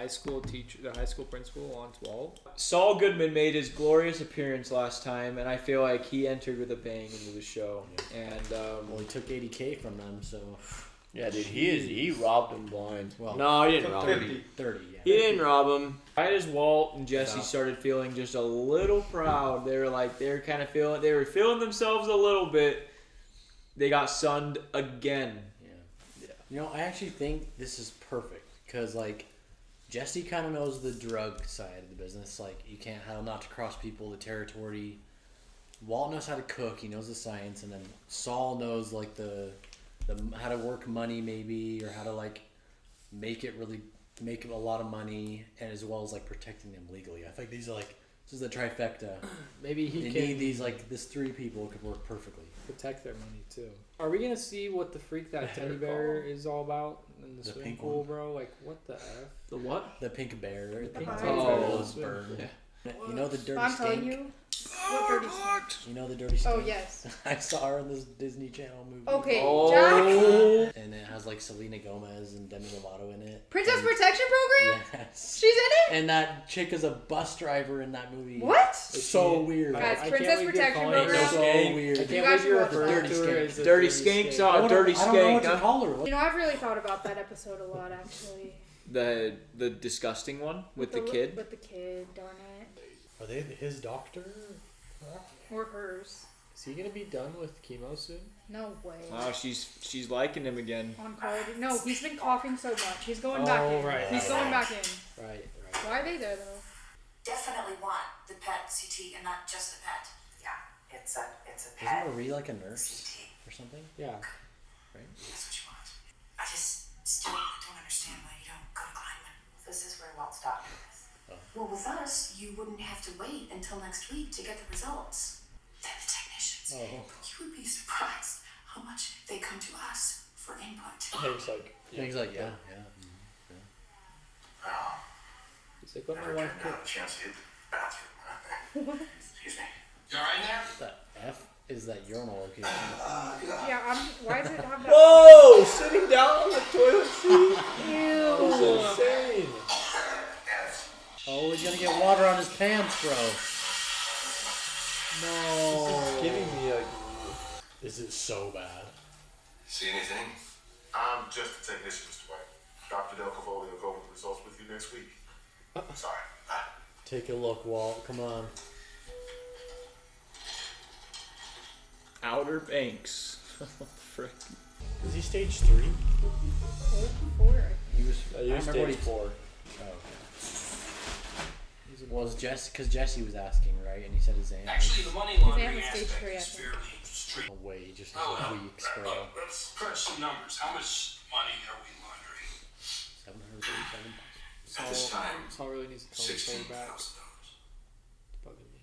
high school teacher, the high school principal on Walt. Saul Goodman made his glorious appearance last time, and I feel like he entered with a bang into the show. Yeah. And well, he took $80K from them, so. Yeah, dude, he robbed him blind. Well, no, he didn't rob 30, him. 30, yeah. He didn't rob him. Right as Walt and Jesse started feeling just a little proud, they were kind of feeling, they were feeling themselves a little bit. They got sunned again. Yeah. You know, I actually think this is perfect because, like, Jesse kind of knows the drug side of the business. Like, you can't how not to cross people, the territory. Walt knows how to cook. He knows the science, and then Saul knows like the how to work money maybe, or how to like make a lot of money, and as well as like protecting them legally. I think these are like this is the trifecta. Maybe they need these like this three people could work perfectly. Protect their money too. Are we gonna see what the freak that teddy bear is all about in the swimming pool, bro? Like what the f? The what? The pink bear. The pink bear. Yeah. You know the dirty I'm skink? telling you. What dirty skink? You know the dirty skink? Oh, yes. I saw her in this Disney Channel movie. Okay, Jack. And it has like Selena Gomez and Demi Lovato in it. Princess Protection Program? Yes. She's in it? And that chick is a bus driver in that movie. What? So weird. Guys, Princess Protection Program. So weird. I can't believe you're referring to her as Dirty Skank. Saw a dirty skank. I don't know what to huh? call her. You know, I've really thought about that episode a lot, actually. The disgusting one with the kid? With the kid, darn it. Are they his doctor? Or hers. Is he gonna be done with chemo soon? No way. Wow, she's liking him again. Oncology. No, he's been coughing so much. He's going back in. Right. He's going back in. Right. Why are they there though? Definitely want the pet CT and not just the pet. Yeah, it's a pet. Isn't Marie like a nurse or something? Yeah. Right. That's what you want. I just still don't understand why you don't go to Kleinman. This is where Walt's doctor is. Oh. Well, with us, you wouldn't have to wait until next week to get the results. Then the technicians. Oh. You would be surprised how much they come to us for input. He's like, yeah. Oh. He's like, what Never my get wife could. a chance to hit the bathroom. Excuse me. You alright there? The F is that urinal location. Yeah, why does it have that? Whoa! Sitting down on the toilet seat? Ew. That's insane. Oh, he's gonna get water on his pants, bro. No. This is giving me a... This is so bad. See anything? I'm just a technician, Mr. White. Dr. Del Cavoli will go over the results with you next week. Sorry. Take a look, Walt. Come on. Outer Banks. What the frick? Is he stage 3? 4. He was. He was stage 4. Oh, okay. Well, it's Jesse, because Jesse was asking, right? And he said his aunt. Actually, the money His laundering aunt was stage aspect 3, I is think. fairly straight. No way, he just has weeks, bro. Let's crunch some numbers. How much money are we laundering? $737. At this time, Saul really needs to tell his $16,000. back. It's bugging me.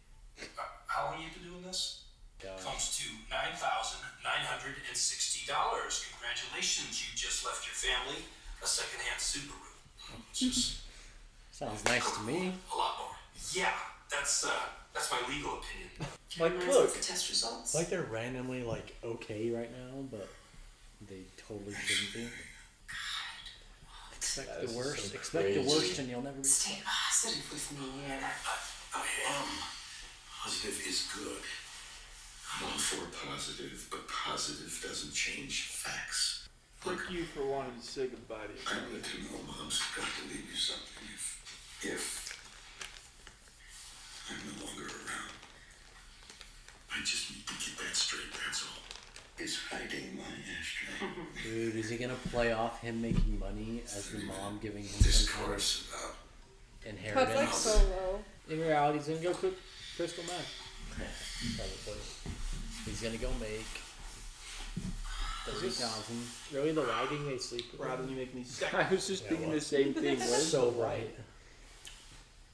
How long have you been doing this? God. Comes to $9,960. Congratulations, you just left your family a secondhand Subaru. Just Sounds nice to me. a lot more. Yeah, that's my legal opinion. Like, look. The test results. It's like they're randomly, like, okay right now, but they totally shouldn't be. Expect the worst. Expect the worst and you'll never be... Stay positive with me, yeah. I am. Positive is good. I'm all for positive, but positive doesn't change facts. Thank you for wanting to say goodbye to I your need to know Mom's got to leave you something if I'm no longer around. I just need to get that straight, that's all. Is hiding my ashtray. Dude, is he gonna play off him making money as the mom giving him This some kind of course about That's inheritance? like so low. In reality, he's gonna go cook crystal meth. Probably. He's gonna go make 30,000. Really, the lighting they sleep with? Rather than you make me sick. I was just thinking the same thing. What is So the bright. light?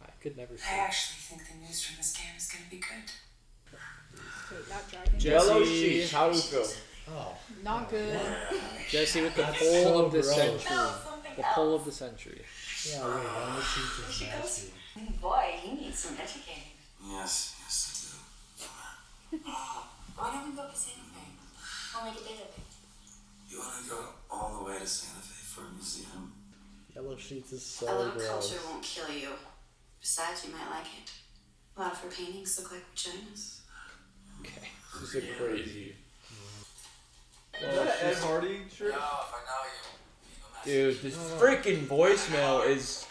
I could never see. I actually think the news from this scam is going to be good. Wait, not dragon. Yellow Jesse, sheet. how do you feel? Oh. Not good. Jesse with the That's poll so of the gross. century. The poll of the century. Yeah, wait, how much is this nasty? Boy, he needs some educating. Yes, I do. Why don't we go to Santa Fe? We'll make a day of it. You want to go all the way to Santa Fe for a museum? Yellow sheets is so A little gross. culture won't kill you. Besides, you might like it. A lot of her paintings look like vaginas. Okay. This is crazy. Is that Ed Hardy shirt? No, if I know you. Dude, this freaking voicemail is.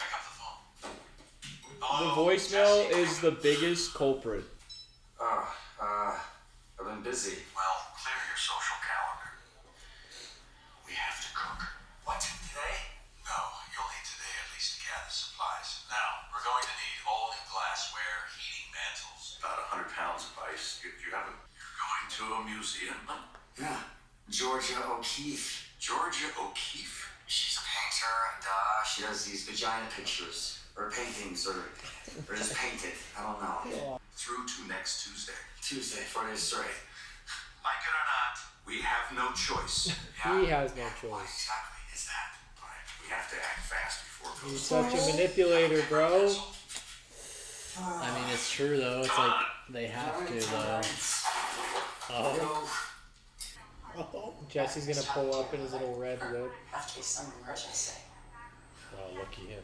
The voicemail is the biggest culprit. I've been busy. Well, clear your social calendar. We have to cook. What, today? No, you'll need today at least to gather supplies. Now, we're going to need all new glassware, heating mantles, about 100 pounds of ice. You have a, you're going to a museum. Yeah, Georgia O'Keeffe. Georgia O'Keeffe? She's a painter and she does these vagina pictures or paintings or just painted. I don't know. Through to next Tuesday. Tuesday, Friday, straight. Like it or not, we have no choice. He has no What choice. exactly is that? Right. We have to act fast before it He's goes. such a manipulator, bro. I mean, it's true though. It's like they have to though. Oh. Jesse's gonna pull up in his little red whip. Have to be some emergency. Oh, lucky him.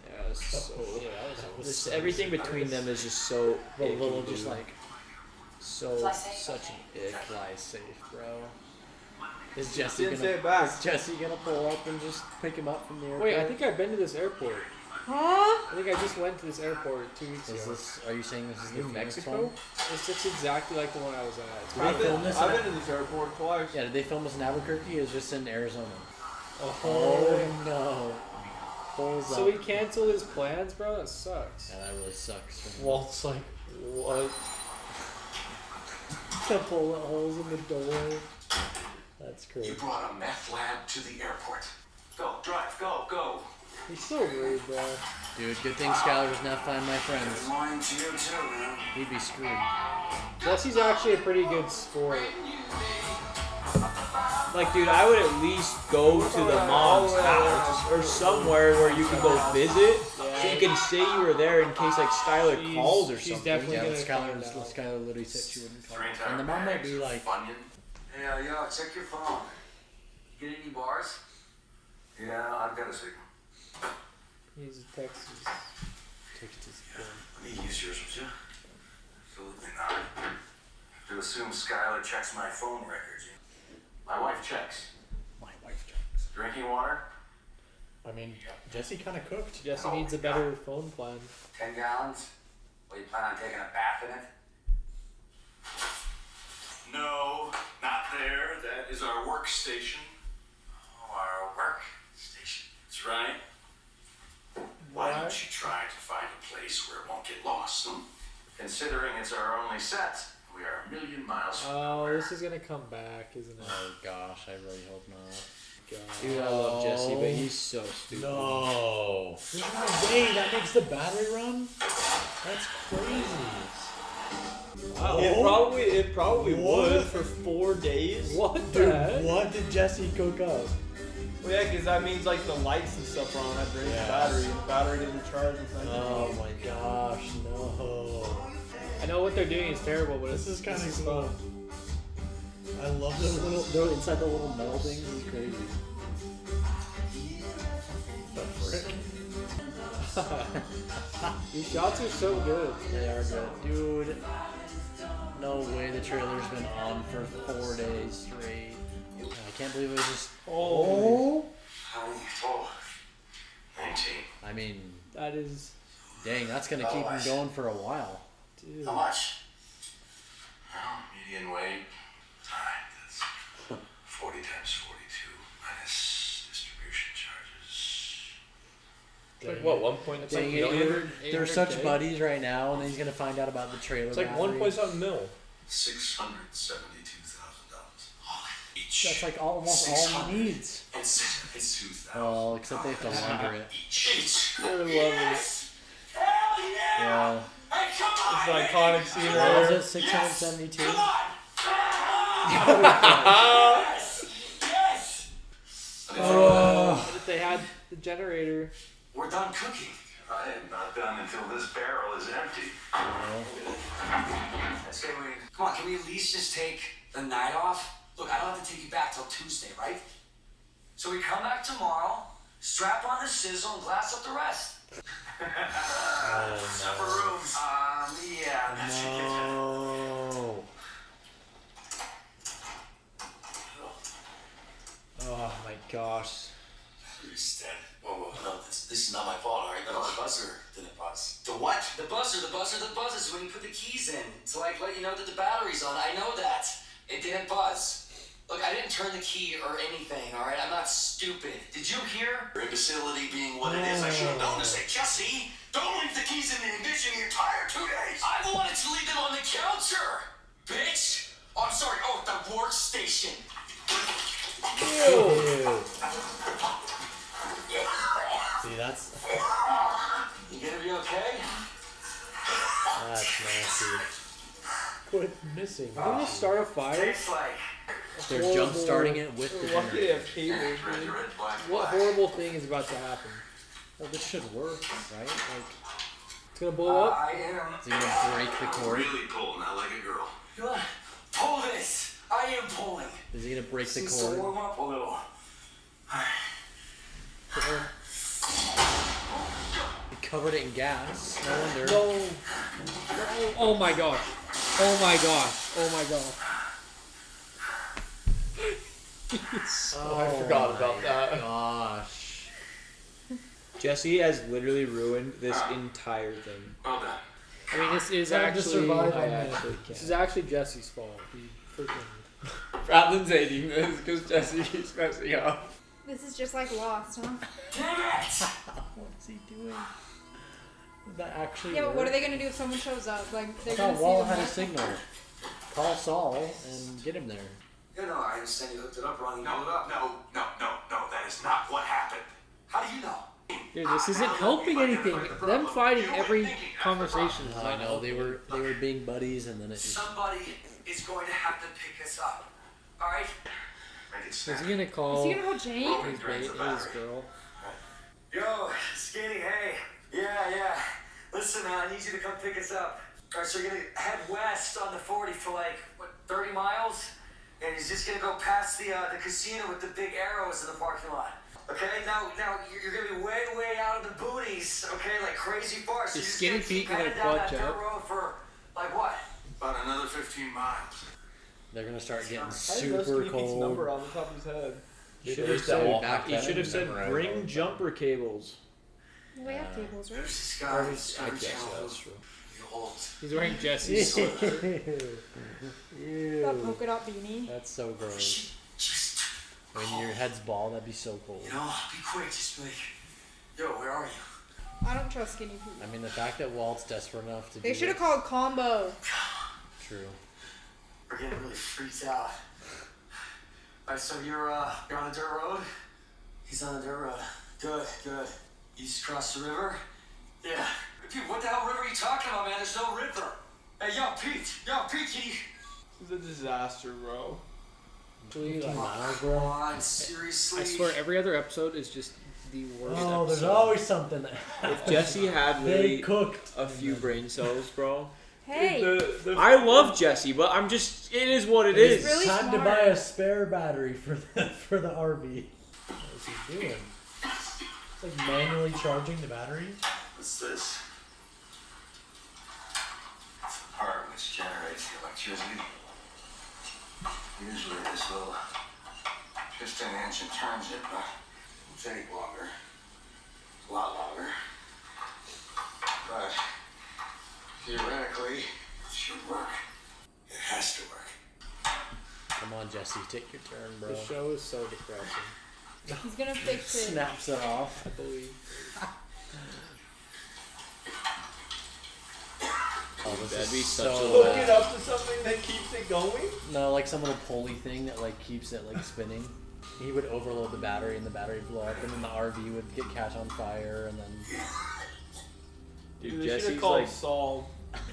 Yeah, it's so. Yeah, that was This, so everything sick. between them is just so. The icky, little, dude. just like so Fly safe, such an ick. fly safe, bro. Is Jesse Didn't say gonna? it back. Is Jesse gonna pull up and just pick him up from the airport? Wait, I think I've been to this airport. Huh? I think I just went to this airport 2 weeks Is ago. this? Are you saying this is the New Phoenix Mexico? one? It's just exactly like the one I was at. It's Right. probably- Film this I've in been to this airport twice. Yeah, did they film this in Albuquerque or is this in Arizona? Oh, Oh no. Pulls so up. he canceled his plans, bro? That sucks. Yeah, that really sucks. For him. Walt's like, what? The bullet holes in the door. That's You crazy. brought a meth lab to the airport. Go, drive, go. He's so rude, bro. Dude, good thing Skyler does not find my Good friends. morning to you too, man. He'd be screwed. Jesse's actually a pretty good sport. Like, dude, I would at least go to the mom's house or somewhere where you can go visit, so you can say you were there in case like Skylar She's- calls or she's something. definitely Yeah, gonna but Skylar literally said she wouldn't call. 3 entire And the mom might bags be of like, Funyun. Hey, yo, check your phone. You get any bars? Yeah, I've got a signal. He's a Texas. Let me use yours, would you? Absolutely not. Have to assume Skylar checks my phone records. My wife checks. my wife drinks. Drinking water? I mean, Jesse kind of cooked. Jesse needs a better phone plan. 10 gallons? Well, you plan on taking a bath in it? No, not there. That is our workstation. Oh, our work station. That's right. Why don't you try to find a place where it won't get lost? Considering it's our only set, we are a million miles from Oh, this is gonna come back, isn't it? Oh gosh, I really hope not. God. Dude, I love Jesse, but he's so stupid. No. There's no way that makes the battery run? That's crazy. Wow. It probably What? would for 4 days. What the Dude, heck? what did Jesse cook up? Well, yeah, because that means like the lights and stuff are on. That drains Yeah. the battery. And the battery doesn't charge. It's like, Oh my gosh, no. I know what they're doing is terrible, but This it's is kind this of cool. fun. I love the little, they're inside the little metal things. This is crazy. The frick? These shots are so good. They are good. Dude, no way the trailer's been on for 4 days straight. I can't believe it just... Oh! Oh, 19. I mean, That is, dang, that's gonna keep him going for a while. dude. How much? Well, median weight. Time. That's 40 times 42 minus distribution charges. Like what? 1 Dang like it, they're such 800K? buddies right now, and then he's gonna find out about the trailer. It's like battery. 1.something mil. $672,000 each. That's like almost all he needs. And 72,000. Well, except they have to launder it. Each. I love it. Well, it's an iconic scene what right was here. it? 672. But if they had the generator. We're done cooking. I am not done until this barrel is empty. I say come on, can we at least just take the night off? Look, I don't have to take you back till Tuesday, right? So we come back tomorrow, Strap on the sizzle and glass up the rest. Supper room. Yeah, that's it. No. Oh my gosh. He's dead. Whoa, no, this is not my fault, alright? The buzzer didn't buzz. The what? The buzzes when you put the keys in to like let you know that the battery's on. I know that. It didn't buzz. Look, I didn't turn the key or anything, alright? I'm not stupid. Did you hear? Your imbecility being what it is, I should have known to say, Jesse, don't leave the keys in the ignition the entire 2 days. I wanted to leave them on the counter, bitch. Oh, I'm sorry. Oh, the workstation. See, that's You gonna be okay? nasty. Quit missing. Did they just start a fire? Tastes like. They're jump starting it with the Lucky they generator. have cables, Red, dude. red, black, What black. horrible thing is about to happen? Well, this should work, right? Like, It's gonna blow up? I am. is he gonna break the cord? Really pull, not like a girl. Pull this. I am pulling. Is he gonna break the Needs to cord? warm up a little. He covered it in gas. No wonder. No. Oh my gosh. Oh my gosh. Oh my gosh. Oh, I forgot about that. Gosh. Jesse has literally ruined this entire thing. Well done. I mean, this is Trying to actually. survive I on that. actually This is can't. actually Jesse's fault. He freaking. Rather than hating this, because Jesse keeps messing up. This is just like Lost, huh? Damn it! What's he doing? Did that actually Yeah, but work? what are they gonna do if someone shows up? Like, I they're thought gonna see Walt them had a what? signal. Call Saul and get him there. You know, I understand you hooked it up wrong. You No, blew it up. no, that is not what happened. How do you know? Dude, this isn't helping anything. Them fighting every conversation is I not know they helping. were being buddies, and then it just. Somebody is going to have to pick us up. All right? Make it Is snap. he gonna Is call he gonna call Jane? his bait, his girl? Yo, Skinny, hey. Yeah. Listen, man, I need you to come pick us up. All right, so you're gonna head west on the 40 for like, what, 30 miles? And he's just gonna go past the casino with the big arrows in the parking lot. Okay, now you're gonna be way out in the boonies, okay, like crazy far. So Is you're just Skinny gonna keep Pete gonna heading down clutch that dirt up? road for, like what? About another 15 miles. They're gonna start getting How did super Skinny Pete's cold. number on the top of his head? He Should should have have said- said, he should have said bring jumper cables. Well, they have cables, right? There's this Or guy. his- He's I very guess talented. that's true. Behold. He's wearing Jesse's sweatshirt. That Ew. polka dot beanie. That's so gross. Just, When your head's bald, that'd be so cold. you know, be quick. Just be like, yo, where are you? I don't trust Skinny Pete. I mean, the fact that Walt's desperate enough to They do should have this- called Combo. True. We're getting really freaked out. Alright, so you're on the dirt road? He's on the dirt road. Good. You just crossed the river? Yeah. Dude, what the hell river are you talking about, man? There's no river. Hey, yo, Pete, can you... This is a disaster, bro. Actually, like, Miles, Come bro. on, seriously? I swear, every other episode is just the worst. Oh, there's episode. always something. That If Jesse had they really cooked. a few brain cells, bro. Hey, I love Jesse, but I'm just. It is what it He's is. really Time to smart. buy a spare battery for the RV. What's he doing? It's like manually charging the battery. What's this? It's the part which generates the electricity. Usually this will piston engine turns it, but it'll take longer. A lot longer. But theoretically, it should work. It has to work. Come on, Jesse, take your turn, bro. The show is so depressing. he's gonna fix it. Snaps it off. I believe. Oh, this That'd is be so such a Hook bad. it up to something that keeps it going? No, like some little pulley thing that like keeps it like spinning. He would overload the battery and the battery would blow up, and then the RV would get catch on fire, and then Dude, They should have Jesse's called like. Saul.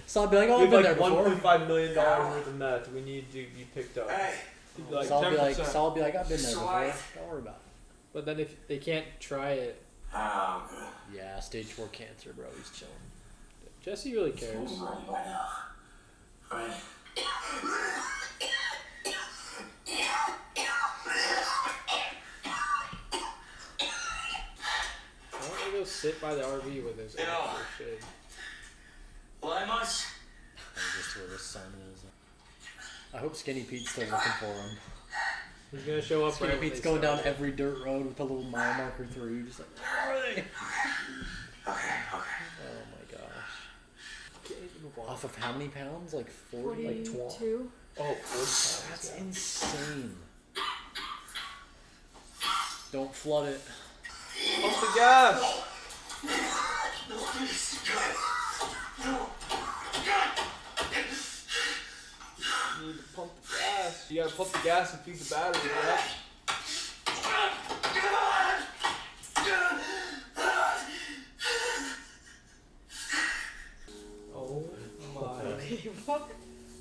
so I'd be like, oh, We I've have been like there before. $1.5 million worth of meth. We need to be picked up. Hey, He'd be like, So I'll be like, 10%. so I'll be like, I've been there So before. I- Don't worry about it. But then if they can't try it, Oh, good. Yeah, stage 4 cancer, bro. He's chilling. Jesse really cares. It's ready by now. Right? sit by the RV where there's actual shade. Lie much? Just where the sun is. I hope Skinny Pete's still looking for him. He's gonna show up Skinny right when Pete's they going down start. every dirt road with a little mile marker through. Just like, where are they? Okay. Oh my gosh. Off of how many pounds? Like 40? Like 12? 42. Oh, 40 pounds. That's insane. Don't flood it. Pump the gas! You need to pump the gas. You gotta pump the gas and feed the battery, right? Oh my. Okay, what?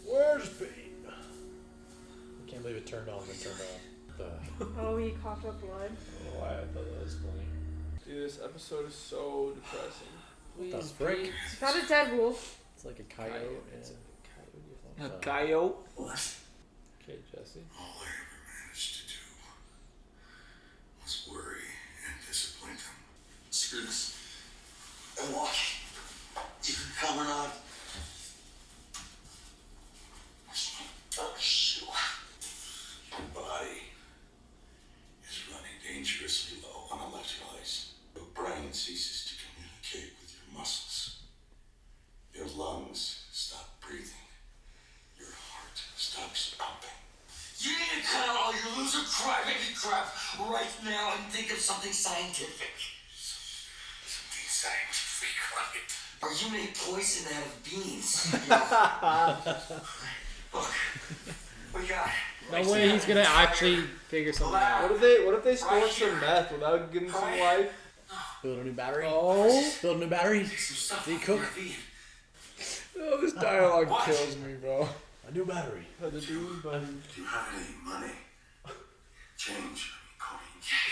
Where's Pete? I can't believe it turned on and turned off. Oh, he coughed up blood. Oh, I thought that was funny. Dude, this episode is so depressing. What the frick? It's got a dead wolf. It's like a coyote. It's A coyote. Okay, Jesse. All I ever managed to do was worry and disappoint them. Screw this. And walk. You can come or not. Oh, shoot. Your body is running dangerously low on electrolytes. Your brain ceases to communicate with your muscles. Your lungs stop breathing. Your heart stops pumping. You need to cut out all your loser crybaby crap right now and think of something scientific. Something scientific, right? Or you made poison out of beans. Look, we got. No way he's gonna actually figure something out. What if they score some meth without giving some life? Build a new battery. Oh. Build a new battery. Some stuff Do you on cook? your feet. Oh, this dialogue What? kills me, bro. A new battery. Do you have any money? Change, coin.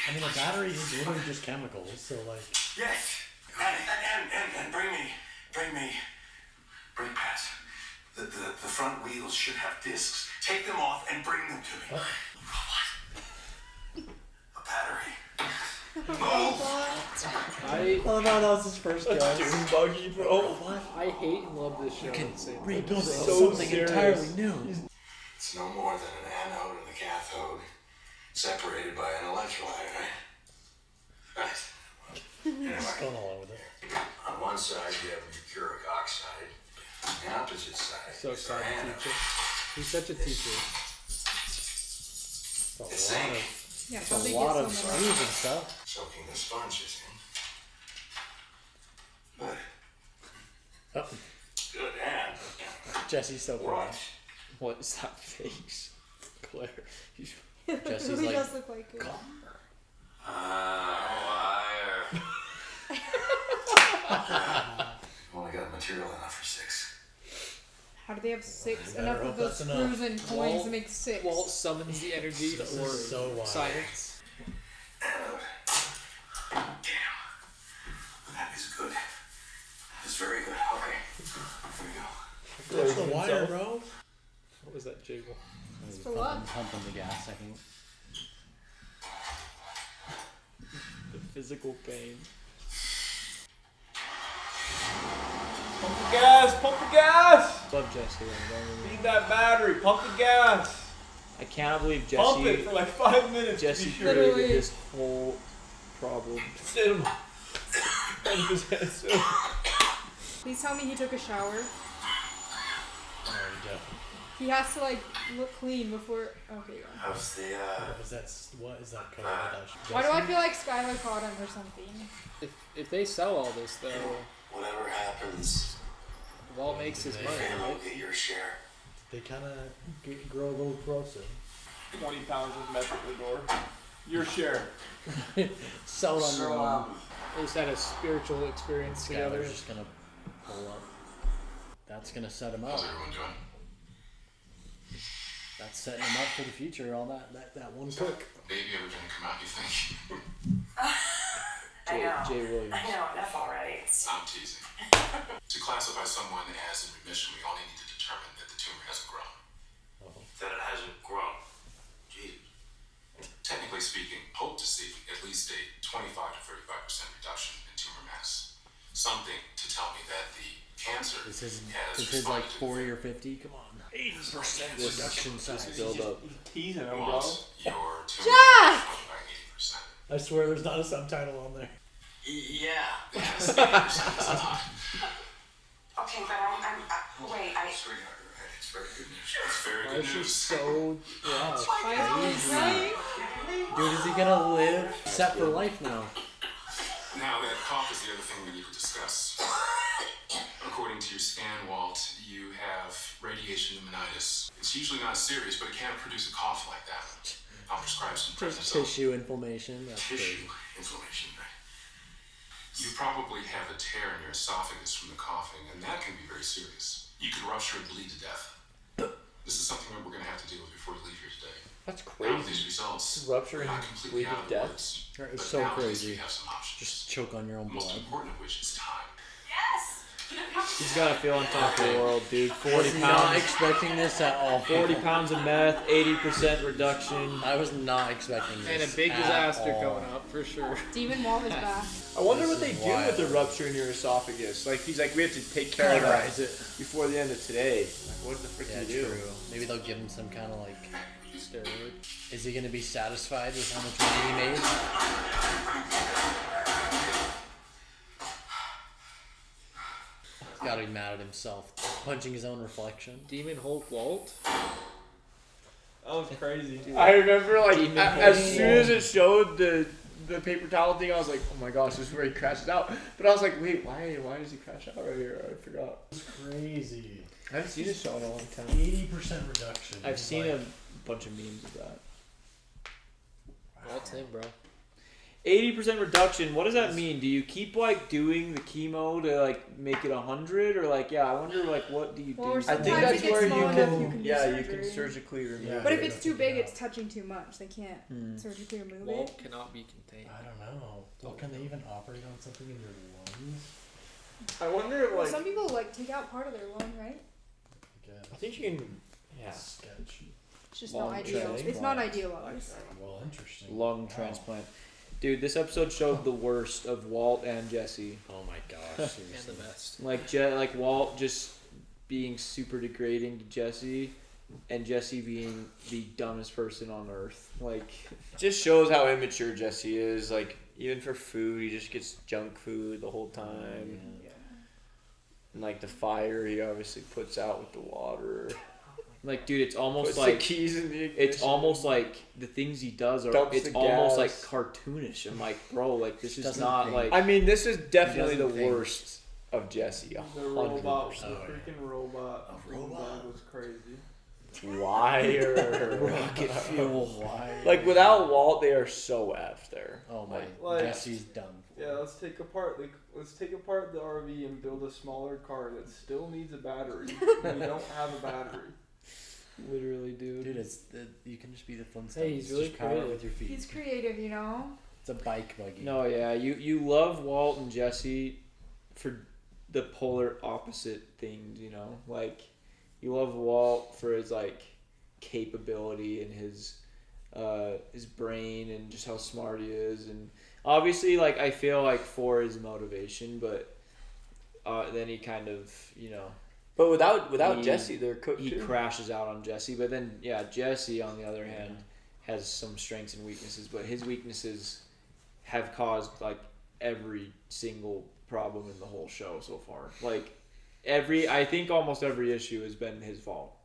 I mean, a battery is literally just chemicals, so like. Yes. And bring pads. The front wheels should have discs. Take them off and bring them to me. What? A battery. Oh no, that was his first guess. Dune buggy, bro. What? I hate and love this show. You can at the same time. rebuild it into So something serious. entirely new. It's no more than an anode and a cathode, separated by an electrolyte, right? Right. Anyway, Going along with it. on one side you have mercuric oxide. On the opposite side, So is our excited, anode. teacher. He's such a teacher. It's It's a lot zinc. of, Yeah, it's how a they lot get of so screws many. and stuff. Soaking the sponges in. Good. Oh, Good, and Jesse's so proud. what? What is that face? Claire. It Jesse's really like, does look like it. Liar. Only got material enough for 6. How do they have 6? better Enough hope of those that's enough. screws and coins to make 6. Walt summons the energy This for is so wild. science. Anode. Damn. That is good. That is very good. Okay. Here we go. There's the wire, bro. What was that jiggle? For what? Pumping the gas, I think. The physical pain. Pump the gas! Pump the gas! Love Jesse. Though. Feed that battery. Pump the gas. I cannot believe Pump it Jesse. for like 5 minutes. Jesse to be sure. created Literally. this whole problem. Sit him. Out of his head, so- Please tell me he took a shower. Oh, definitely. He has to like look clean before. Okay, yeah. How's the, What is that code? That Why do I feel like Skyler caught him or something? If they sell all this though, whatever happens, Walt makes his money, family right? will get your share. They kind of grow a little closer. 20 pounds of meth at the door. Your share. Sell it on your So, own. They just had a spiritual experience together. Skyler's just gonna pull up. That's gonna set him up. How's everyone doing? That's setting him up for the future. All that one cook. Baby ever gonna come out, you think? I know. Jay Williams. I know, enough already. I'm teasing. To classify someone as in remission, we only need to determine that the tumor hasn't grown. That it hasn't grown? Jeez. Technically speaking, hope to see at least a 25 to 35% reduction in tumor mass. something to tell me that the cancer This is has like responded to 40 or 50. Come on. 80% This reduction is size build up. Teasing him, bro. Once your tumor Jack! is by 80%. I swear there's not a subtitle on there. Yeah. Yes, 80% is a lot. Okay, but wait, Sweetheart, right? It's very good news. It's very Why good is she news. so rough? Why is he crying? Dude, is he gonna live? Set for life now. Now, that cough is the other thing we need to discuss. According to your scan, Walt, you have radiation pneumonitis. It's usually not serious, but it can produce a cough like that. I'll prescribe some prednisone. Tissue inflammation. That's Tissue crazy. inflammation, right? You probably have a tear in your esophagus from the coughing, and that can be very serious. You could rupture and bleed to death. This is something that we're going to have to deal with before we leave here today. That's Now, with crazy. these results, Rupture we're and not completely bleed to out of the death? woods. Right, it's But so now, at least crazy. we have some options. Just choke on your own The most blood. important of which is time. yes. He's got to feel on top of the world, dude. 40 Was not pounds. expecting this at all. 40 pounds of meth, 80% reduction. I was not expecting this. And a big at disaster all. coming up for sure. Demon Wall is back. I wonder This what they is do wild. with the rupture in your esophagus. Like, he's like, we have to take care of that Cauterize it. before the end of today. Like, what the frick Yeah, do you do? true. Maybe they'll give him some kind of like steroid. Is he gonna be satisfied with how much money he made? He's gotta be mad at himself, punching his own reflection. Demon Hulk Walt. That was crazy. I remember, like, Demon as Hulk. soon as it showed the paper towel thing, I was like, oh my gosh, this is where he crashes out. But I was like, wait, why does he crash out right here? I forgot. It's crazy. I haven't seen this show in a long time. 80% reduction. I've seen a bunch of memes of that. Walt's him, bro. 80% reduction. What does that mean? Do you keep like doing the chemo to like make it 100, or like I wonder like what do you do? Well, or I think sometimes that's it gets where you small can, enough you can do you can surgery. surgically remove. Yeah. But if it. it's too big, it's touching too much. They can't surgically remove it. Walt cannot be contained. I don't know. Well, can they even operate on something in your lungs? I wonder if Well, like some people like take out part of their lung, right? I think you can. Yeah. Sketchy. It's just Lung not ideal. transplant. It's not idealized. Well, interesting. Lung Wow. transplant. Dude, this episode showed the worst of Walt and Jesse. Oh my gosh, And seriously. the best. Like Walt just being super degrading to Jesse, and Jesse being the dumbest person on earth. Like, just shows how immature Jesse is. Like, even for food, he just gets junk food the whole time. Yeah. And like the fire, he obviously puts out with the water. Like, dude, it's almost puts like the keys in the it's ignition. almost like the things he does are. Dumps It's the almost gas. like cartoonish. I'm like, bro, like this is Doesn't not think. like. I mean, this is definitely the doesn't think. worst of Jesse. The robot, 100%. the freaking robot. A robot? That was crazy. Wire, rocket fuel. Why? Like without Walt, they are so effed there. Oh my, Like- Jesse's done. For. Yeah, let's take apart the RV and build a smaller car that still needs a battery. We don't have a battery. Literally, dude. Dude, you can just be the Flintstones. Hey, he's really just power it creative. with your feet. He's creative, you know. It's a bike buggy. No, yeah, you love Walt and Jesse for the polar opposite things, you know? Like, you love Walt for his, like, capability and his brain and just how smart he is. And obviously, like, I feel like for his motivation, but then he kind of, you know... But without He- Jesse, they're cooked He too. crashes out on Jesse, but then, yeah, Jesse, on the other hand, has some strengths and weaknesses, but his weaknesses have caused, like, every single problem in the whole show so far. Like, I think almost every issue has been his fault.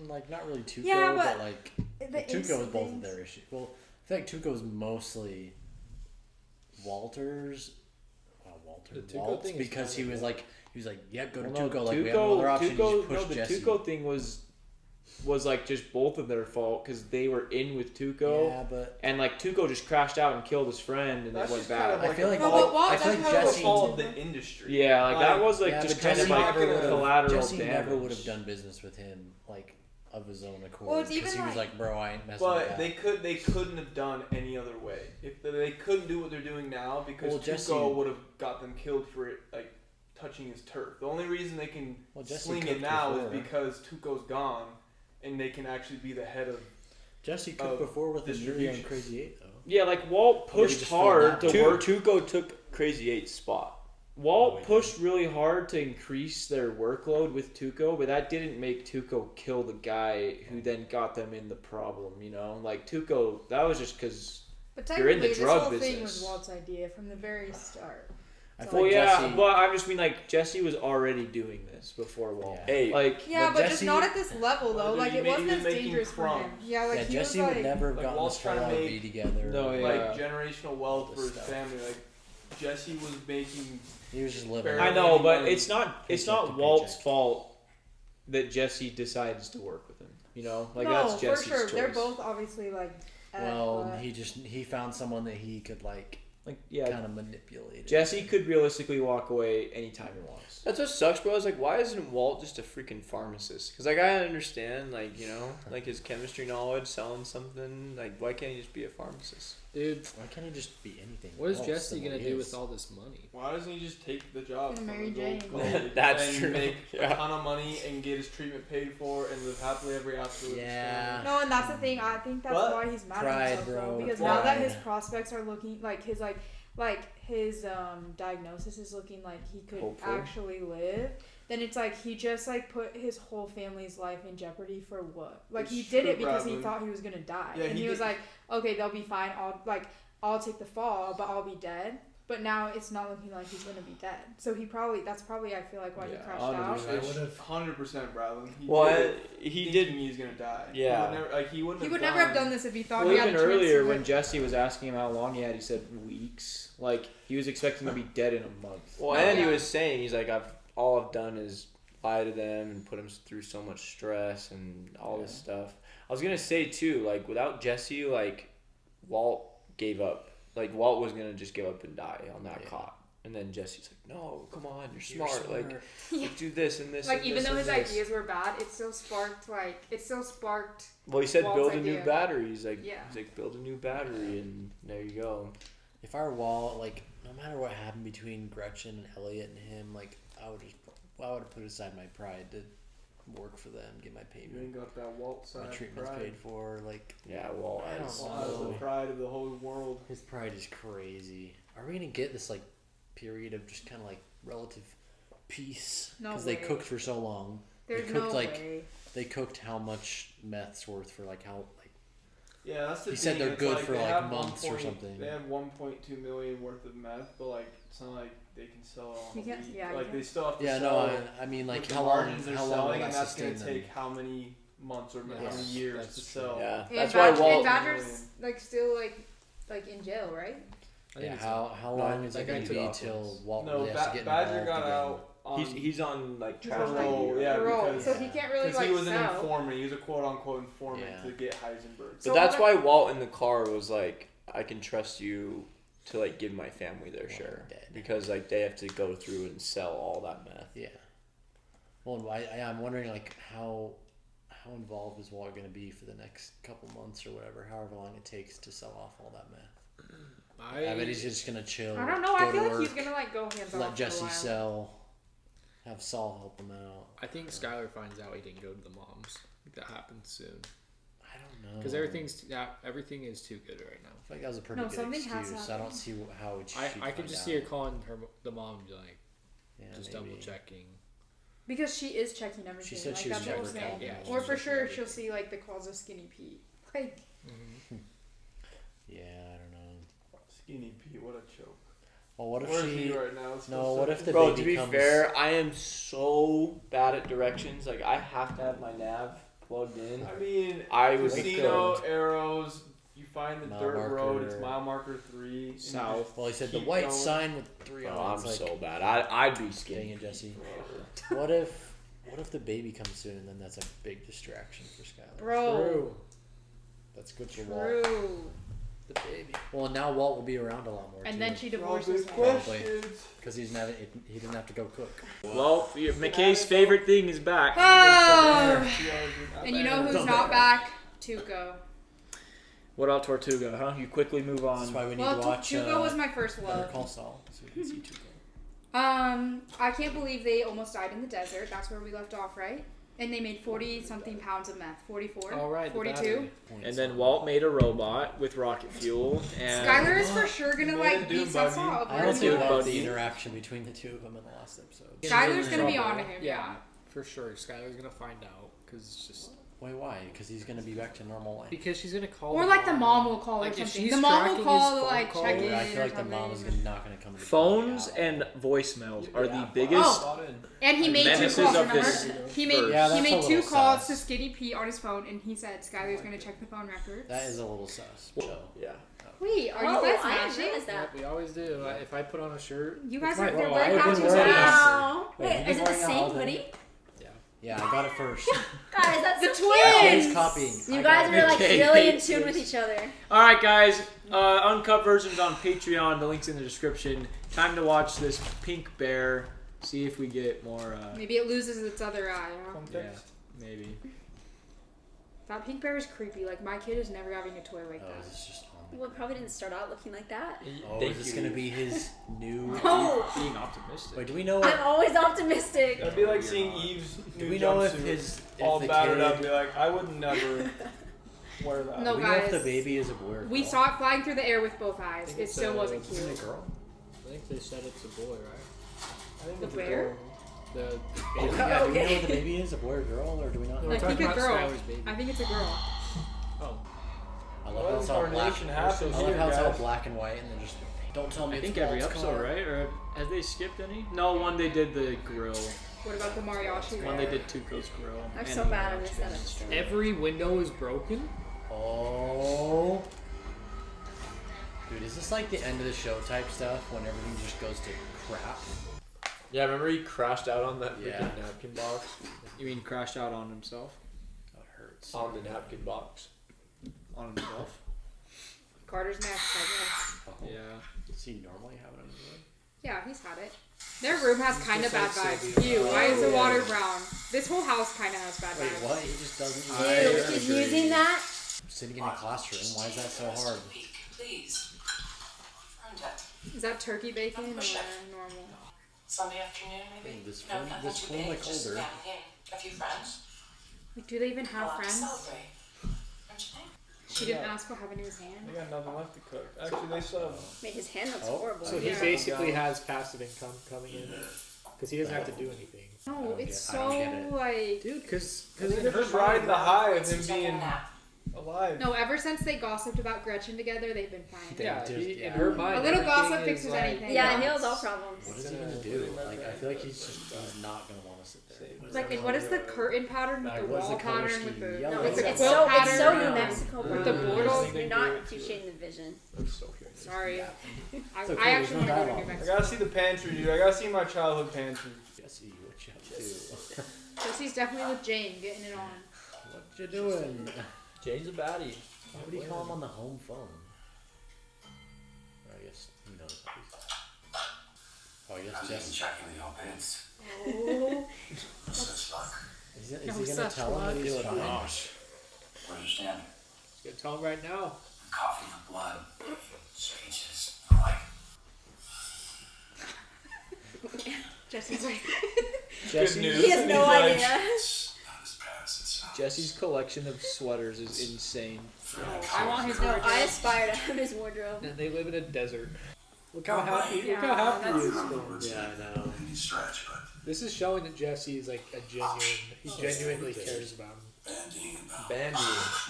Like, not really Tuco, Yeah, but, but like, The Tuco is instant both of things. their issues. Well, I feel like Tuco is mostly Walter's. Walter. The Tuco Walt's, thing is because he kind of was like, yeah, go to Well, no, Tuco. Like, we have no other option. You just push the Jesse. Tuco thing was like just both of their fault because they were in with Tuco, Yeah, but and like Tuco just crashed out and killed his friend, and That's it went just kind bad. of I like feel a like No, fault- but Walt I feel like doesn't have Jesse- a fault of the industry. Yeah, like that Like, was like yeah, just but kind of Jesse like never would've- collateral Jesse damage. never would have done business with him, like, of his own accord. Well, it's Because even he was like- like, bro, I ain't messing with But that. they couldn't have done any other way. If they couldn't do what they're doing now because Well, Jesse- Tuco would have got them killed for it, like touching his turf. The only reason they can Well, Jesse swing it cooked now before. is because Tuco's gone, and they can actually be the head of. Jesse cooked before with Amelia distribution. and Crazy 8, though. Yeah, like Walt Or he pushed just filled hard that to work. Tuco took Crazy 8's spot. Walt pushed really hard to increase their workload with Tuco, but that didn't make Tuco kill the guy who then got them in the problem, you know? Like, Tuco, that was just because you're in the drug business. This whole thing was Walt's idea from the very start. Well, yeah, but I just mean, like, Jesse was already doing this before Walt. Yeah. Hey, like, yeah, but just not at this level, though. Like, it wasn't as making dangerous for him. Yeah, like, he Jesse was would like, never have like gotten Walt's this whole trying to RV together. No, yeah. Like, generational wealth for his family. Like, Jesse was making... He was just living. I know, but it's not to Walt's paycheck. fault that Jesse decides to work with him. You know, like no, that's Jesse's for sure. choice. They're both obviously like. Well, he found someone that he could like yeah, kind of manipulate. Jesse could realistically walk away anytime he wants. That's what sucks, bro. I was like, why isn't Walt just a freaking pharmacist? Because, like, I understand, like, you know, like his chemistry knowledge, selling something. Like, why can't he just be a pharmacist? Dude, Why can't he just be anything? what is else Jesse than gonna what he do is? with all this money? Why doesn't he just take the job? And Mary from Jane. That's and true. Make Yeah. a ton of money and get his treatment paid for and live happily ever after with his Yeah. family. No, and that's the thing. I think that's What? why he's mad Pride, at himself, bro. though, because Pride. now that his prospects are looking like his diagnosis is looking like he could Hopeful. actually live, then it's like he just like put his whole family's life in jeopardy for what? Like he It's did true, it because he Bradley. thought he was gonna die, Yeah, and he he was did- like, okay, they'll be fine. I'll take the fall, but I'll be dead. But now it's not looking like he's gonna be dead. So that's probably I feel like why he Yeah, crashed 100%. out. I would've- 100%, Bradley. He did. He's gonna die. Yeah. He wouldn't. He would never have done this if he thought Well, he had even a chance earlier to when live. Jesse was asking him how long he had, he said weeks. Like he was expecting to be dead in a month. Well, No, and he yeah. was saying, he's like, all I've done is lie to them and put them through so much stress and all this stuff. I was gonna say too, like without Jesse, like Walt gave up. Like Walt was gonna just give up and die on that cot. And then Jesse's like, no, come on, you're smart. Like, do this and this. Like and even this though and his this. ideas were bad, it still sparked Well, he said Walt's build a idea. new battery. He's like, Yeah. build a new battery, and there you go. If I were Walt, like no matter what happened between Gretchen and Elliot and him, like I would have put aside my pride to work for them, get my You ain't payment, got that Walt side. my treatment's pride. paid for. Like Yeah, Walt I has. don't Walt has the know. pride of the whole world. His pride is crazy. Are we gonna get this like period of just kind of like relative peace? No Because they way. cooked for so long. There's they cooked no like way. they cooked how much meth's worth for like how like Yeah, that's the He thing. said they're it's good like for, they like, have months or 1 something. They have 1.2 million worth of meth, but like it's not like they can sell it You on can't- week. yeah, Like you they can't. still have to yeah sell. no I mean like with the how long margins they're will selling, that and that's sustain gonna them? take how many months or how Yes, many years that's to true. sell. Yeah, And that's why and Walt. Badger's like still like in jail, right? I think Yeah, it's how No, long is that it guy going to took be off till once. Walt No, really has to get Badger involved got again? out. On He's on like He's trash on, parole, duty. yeah, Parole, because so he can't really like he was an sell. informant. He was a quote unquote informant Yeah. to get Heisenberg. But So that's all why Walt in the car was like, I can trust you to like give my family their share, dead. because like they have to go through and sell all that meth. Yeah. Well, I'm wondering like how involved is Walt going to be for the next couple months or whatever, however long it takes to sell off all that meth. I bet he's just going to chill. I don't know. Go I feel to like he's work, gonna like go hands off. let for a Jesse while. sell, have Saul help him out. I think Skyler finds out he didn't go to the moms. I think that happens soon. I don't know. Because everything is too good right now. I feel like that was a pretty No, good something has excuse. to I don't happen. see how it. I could just see her calling the mom and be like, Yeah, just maybe. double checking. Because she is checking everything. She said like, she was that's what checking we're saying. everything. Yeah, Or she's for checking sure everything. she'll see like the calls of Skinny Pete. Like Yeah, I don't know. Skinny Pete, what a joke. Well, what if Where's she? he right now? It's No, still what if the Bro, baby to be comes? fair, I am so bad at directions. Like I have to have my nav plugged in. I mean, I was casino good. arrows. You find the Mile dirt road. It's marker. mile marker 3 and South. Well, he said the keep white going. sign with 3 Bro, on it. I'm It's like, so bad. I'd be dang skinny. it, Jesse. What if the baby comes soon and then that's a big distraction for Skyler? bro. That's good for Walt. True. The baby. Well, now Walt will be around a lot more. And too, then she They're all divorces good him. questions. because he didn't have to go cook. Well, McKay's favorite thing is back. Oh. Yeah, And you know who's not back? Tuco. What about Tortuga, huh? You quickly move That's on. why we need Well, to watch. Tuco was my first Better love. Call Saul, so we can see Tuco. I can't believe they almost died in the desert. That's where we left off, right? and they made 40-something pounds of meth. 44? All right, the 42? battery. And then Walt made a robot with rocket fuel. And Skyler is for sure gonna made like a beat Doom Seth's buggy. up. I also Dude, love buddy. the interaction between the two of them in the last episode. Skyler's gonna be Trouble. on to him, yeah. For sure. Skyler's gonna find out because it's just Wait, why? Because he's gonna be back to normal life. because she's gonna call. Or like the mom will call Like, or if something. she's The mom will tracking call his to like phone check calls- in. I feel like or the mom is something. not gonna come to the phones party. and voicemails are the Yeah. biggest. Oh. And he made two menaces calls. of Remember? this He made verse. Yeah, he that's made a two little calls sus. to Skinny Pete on his phone, and he said Skyler's gonna check the phone records. That is a little sus. So. Yeah. Wait, are Oh, you guys I didn't matching? realize that. Yep, we always do. If I put on a shirt, You guys it's are my they're fault. very I've been matching. wearing Wow. Wait, Wait, you've is been it the wearing a same Halloween? hoodie? Yeah, I got it first. Guys, that's The so twins! He's copying. You I guys got it. are like Okay, really in hates tune this. with each other. All right, guys. Uncut versions on Patreon. The link's in the description. Time to watch this pink bear. See if we get more. Maybe it loses its other eye. Huh? Yeah, maybe. That pink bear is creepy. Like my kid is never having a toy like Oh, that. is this just on? Well, it probably didn't start out looking like that. Oh, is this gonna be his new? No! Being optimistic. Wait, do we know? I'm always optimistic. That'd be like seeing Eve's Do new we know if jumpsuit his all the battered kid, up and be like, I would never wear that. No, Do we know if guys. the baby is a boy or We girl? saw it flying through the air with both eyes. think It it's still a- wasn't Is it cute. a girl? I think they said it's a boy, right? I think The it's bear? adorable. The Yeah, baby. do we know Okay. if the baby is a boy or girl, or do we not? No, know? we're I talking think a about girl. Skyler's baby. I think it's a girl. Oh, I What love how it's all black. incarnation happens I love here, how it's all guys? black and white, and then just don't tell me. I it's think every Walt's episode, car. right? Or have they skipped any? No, one they did the grill. What about the mariachi? One they did Tuco's grill. I'm and so the bad I missed that mariachi. episode. every window is broken. Oh. Dude, is this like the end of the show type stuff when everything just goes to crap? Yeah, remember he crashed out on that freaking Yeah. napkin box? You mean crashed out on himself? That hurts. On the napkin box. On himself? Carter's next, I guess. Oh. Yeah. Does he normally have it on his room? Yeah, he's had it. Their room has kind of bad just like vibes. Sylvia. Ew, why is the yeah. water brown? This whole house kind of has bad Wait, vibes. what? He just doesn't. Ew, he's using that? Sitting in a classroom. Why is that so hard? Please. Brenda. Is that turkey bacon or normal? Sunday afternoon, maybe? Hey, this No, phone- nothing this too phone big, like just older. family and a few friends. Like, do they even have We'll have to friends? celebrate. Don't you think? She didn't ask what happened to his hand. They got nothing left to cook. Actually, they still have. Wait, his hand looks Oh. horrible. So he Yeah. basically has passive income coming in because he doesn't have to do anything. No, it's I don't so get it. like. Dude, because They're just riding the high of him Let's take a being nap. alive. No, ever since they gossiped about Gretchen together, they've been fine. yeah, just- in yeah. her mind, A little everything gossip is fixes like, anything. Yeah, it Yeah. heals all problems. What is he gonna do? Like, I feel like he's not gonna want to sit there. Like, and what is the curtain pattern with Like, the what's the wall color pattern with scheme? the Yellow. No, with it's, the it's quilt so pattern? it's so New Mexico. With the brown. border. You're not appreciating the vision. I'm so curious. Sorry, It's okay, I there's actually no want to go to dialogue. New I Mexico. gotta see the pantry, dude. I gotta see my childhood pantry. Jesse, what you up to? Jesse's definitely with Jane, getting it on. What you doing? Jane's a baddie. Why would he call him on the home phone? Or I guess he knows. Oh, I guess Jesse. checking the op-eds. Oh, Such luck. Is he No gonna such tell him that he's luck. fine? Gosh. Where's your stand? Just gonna tell him right now. Coffee with blood. Speeches. Like. Jesse's like, Jesse, news. He has no He's like- idea. It's not as bad as it sounds. Jesse's collection of sweaters is insane. I want his No, wardrobe. I aspire to have his wardrobe. And they live in a desert. Look how Oh, happy. yeah, Look how happy he that's- is. I don't know for what's it. Yeah, I know. any stretch, but This is showing that Jesse is like a genuine. He genuinely cares about him. bandying about. Bandy.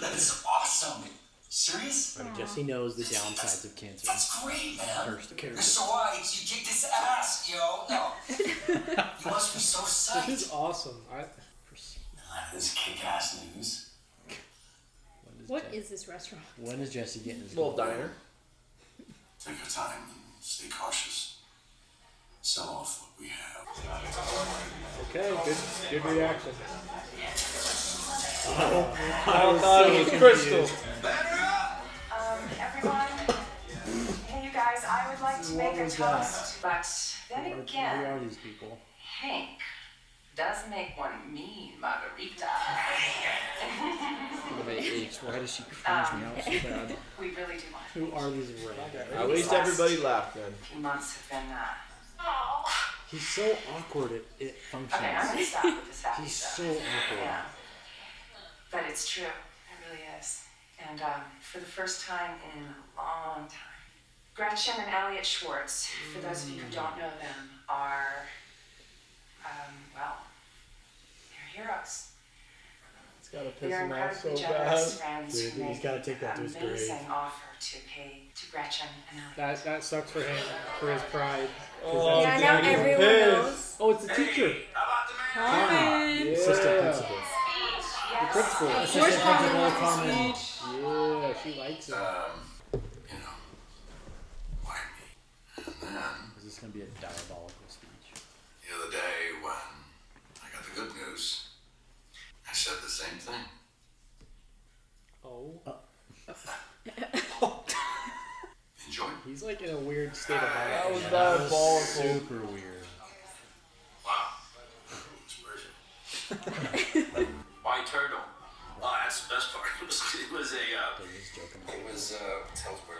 That is awesome. Serious? I mean, Jesse knows the downsides of cancer. That's great, man. First, You're so white, you kick this ass, yo. No. You must be so psyched. This is awesome. This is kick-ass news. What is this restaurant? When is Jesse getting his Little goal? diner. Take your time and stay cautious. Sell off what we have. Okay, good reaction. I thought it was Crystal. Everyone, hey, you guys, I would like to make a toast, but then Who are again, these people? Hank does make one mean margarita. Why does she cringe me out so bad? We really do want to. Who are these random? At least everybody laughed then. Few months have been, He's so awkward it functions. Okay, I'm gonna stop with this happy He's stuff. so awkward. Yeah. But it's true. It really is. And for the first time in a long time, Gretchen and Elliot Schwartz, for those of you who don't know them, are, well, they're heroes. It's gotta piss They're him off so incredibly bad. generous friends Dude, who he's make gotta take that to an his grave. amazing offer to pay to Gretchen and Elliot. That sucks for him, for his pride. Oh, Yeah, now dude, everyone pissed. knows. Oh, it's the teacher. Carmen. Assistant principal. The principal. Assistant principal, Carmen. Yeah, she likes it. You know, why me? And then, Is this going to be a diabolical speech? the other day when I got the good news, I said the same thing. Oh. Enjoy. He's like in a weird state of mind. That was That diabolical. was super weird. Wow. White turtle. Oh, that's the best part. It was They're just joking.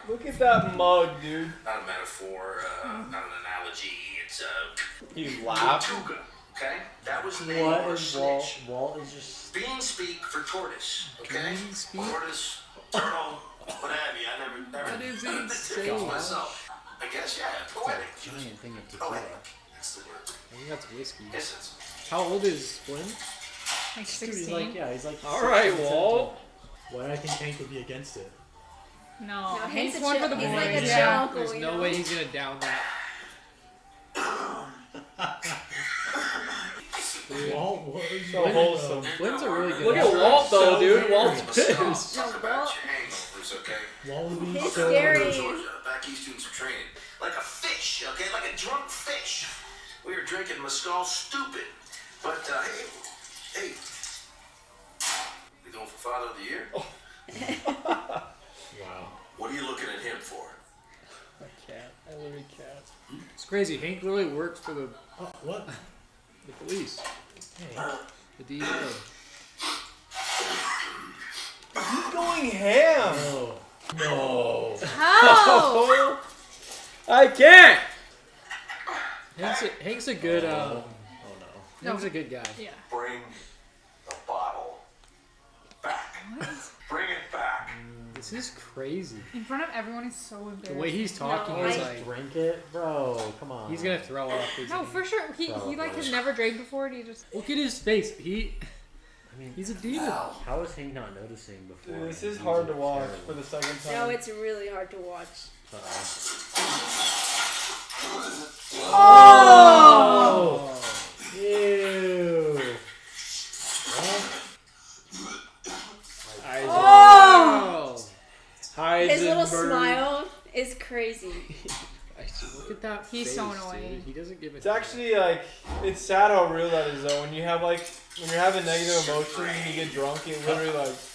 Look at that mug, dude. not a metaphor, not an analogy. It's You laugh. Tortuga. Okay, that was the name What of our is Walt? snitch. Walt is just... Bean speak for tortoise. Okay, Bean speak? tortoise, turtle, what have you. I never That is did insane. myself. I guess poetic. giant thing of Poetic. tequila. That's the word. I think that's whiskey. Yes, it's. How old is Flynn? Like Dude, 16. he's like, yeah, he's like... All right, 16, Walt. 17. Why do I think Hank would be against it? No, No, Hank's Hank's a one for chill- the he's boys. like a chill Yeah. uncle, There's you no know? way he's gonna down that. Walt was So wholesome. Flynn's a really good Look at actor. Walt though, So dude. weird. Walt's What's pissed. No, about Walt. your Hank? It's okay. Walt was being He's so scary. Georgia, back east doing some training. Like a fish, okay? Like a drunk fish. We were drinking Mescal stupid. But, hey. We going for Father of the Year? Wow. What are you looking at him for? A cat. I love a cat. It's crazy. Hank literally works for the Oh, what? police. Hey. The DEA. He's going ham. No. No. How? I can't. Hank's a good Oh no. Hank's a good guy. Yeah. Bring the bottle back. Bring it back. This is crazy. In front of everyone is so The embarrassing. way he's talking No, is I- like Drink it, bro. Come on. he's gonna throw up. isn't No, he? for sure. He like has never drank before, and he just. Look at his face. I mean, He's a demon. how is he not noticing before? Dude, this is He's hard to watch terrible. for the second time. No, it's really hard to watch. Oh! Ew. Oh! His little smile is crazy. Look at that He's face, so annoying. dude. He doesn't give a It's actually like, it's sad how real that is though. When you have like, when you're having negative emotions and you get drunk, it literally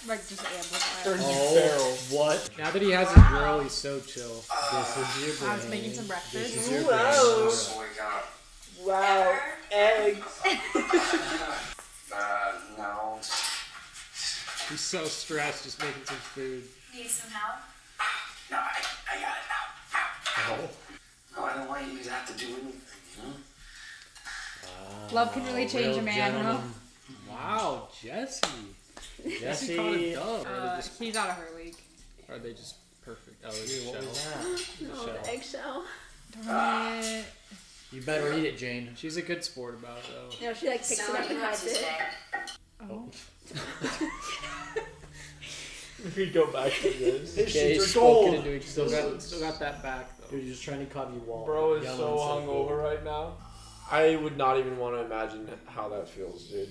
like Just amplified. turns you Oh, feral. what? Now that he has a girl, he's so chill. This is your brain. I was making some breakfast. This is your Wow. brain. Wake up. Wow, eggs. No. He's so stressed just making some food. Need some help? No, I got it now. Oh. No, I don't want you to have to do anything, you know? Love can really change real a man, huh? gentleman. Wow, Jesse. Jesse. caught a dub. Or are they just- He's out of her league. Are they just perfect? Oh, Dude, it's what was shell. that? Oh, the eggshell. Darn it. You better eat it, Jane. She's a good sport about it, though. No, she like picks it up and hides it. Oh. We go back to this. His Okay, sheets are spoke it gold. into it. Still got that back, though. Dude, you're just trying to copy Walt. Bro is Yelling so cool. hungover right now. I would not even want to imagine how that feels, dude.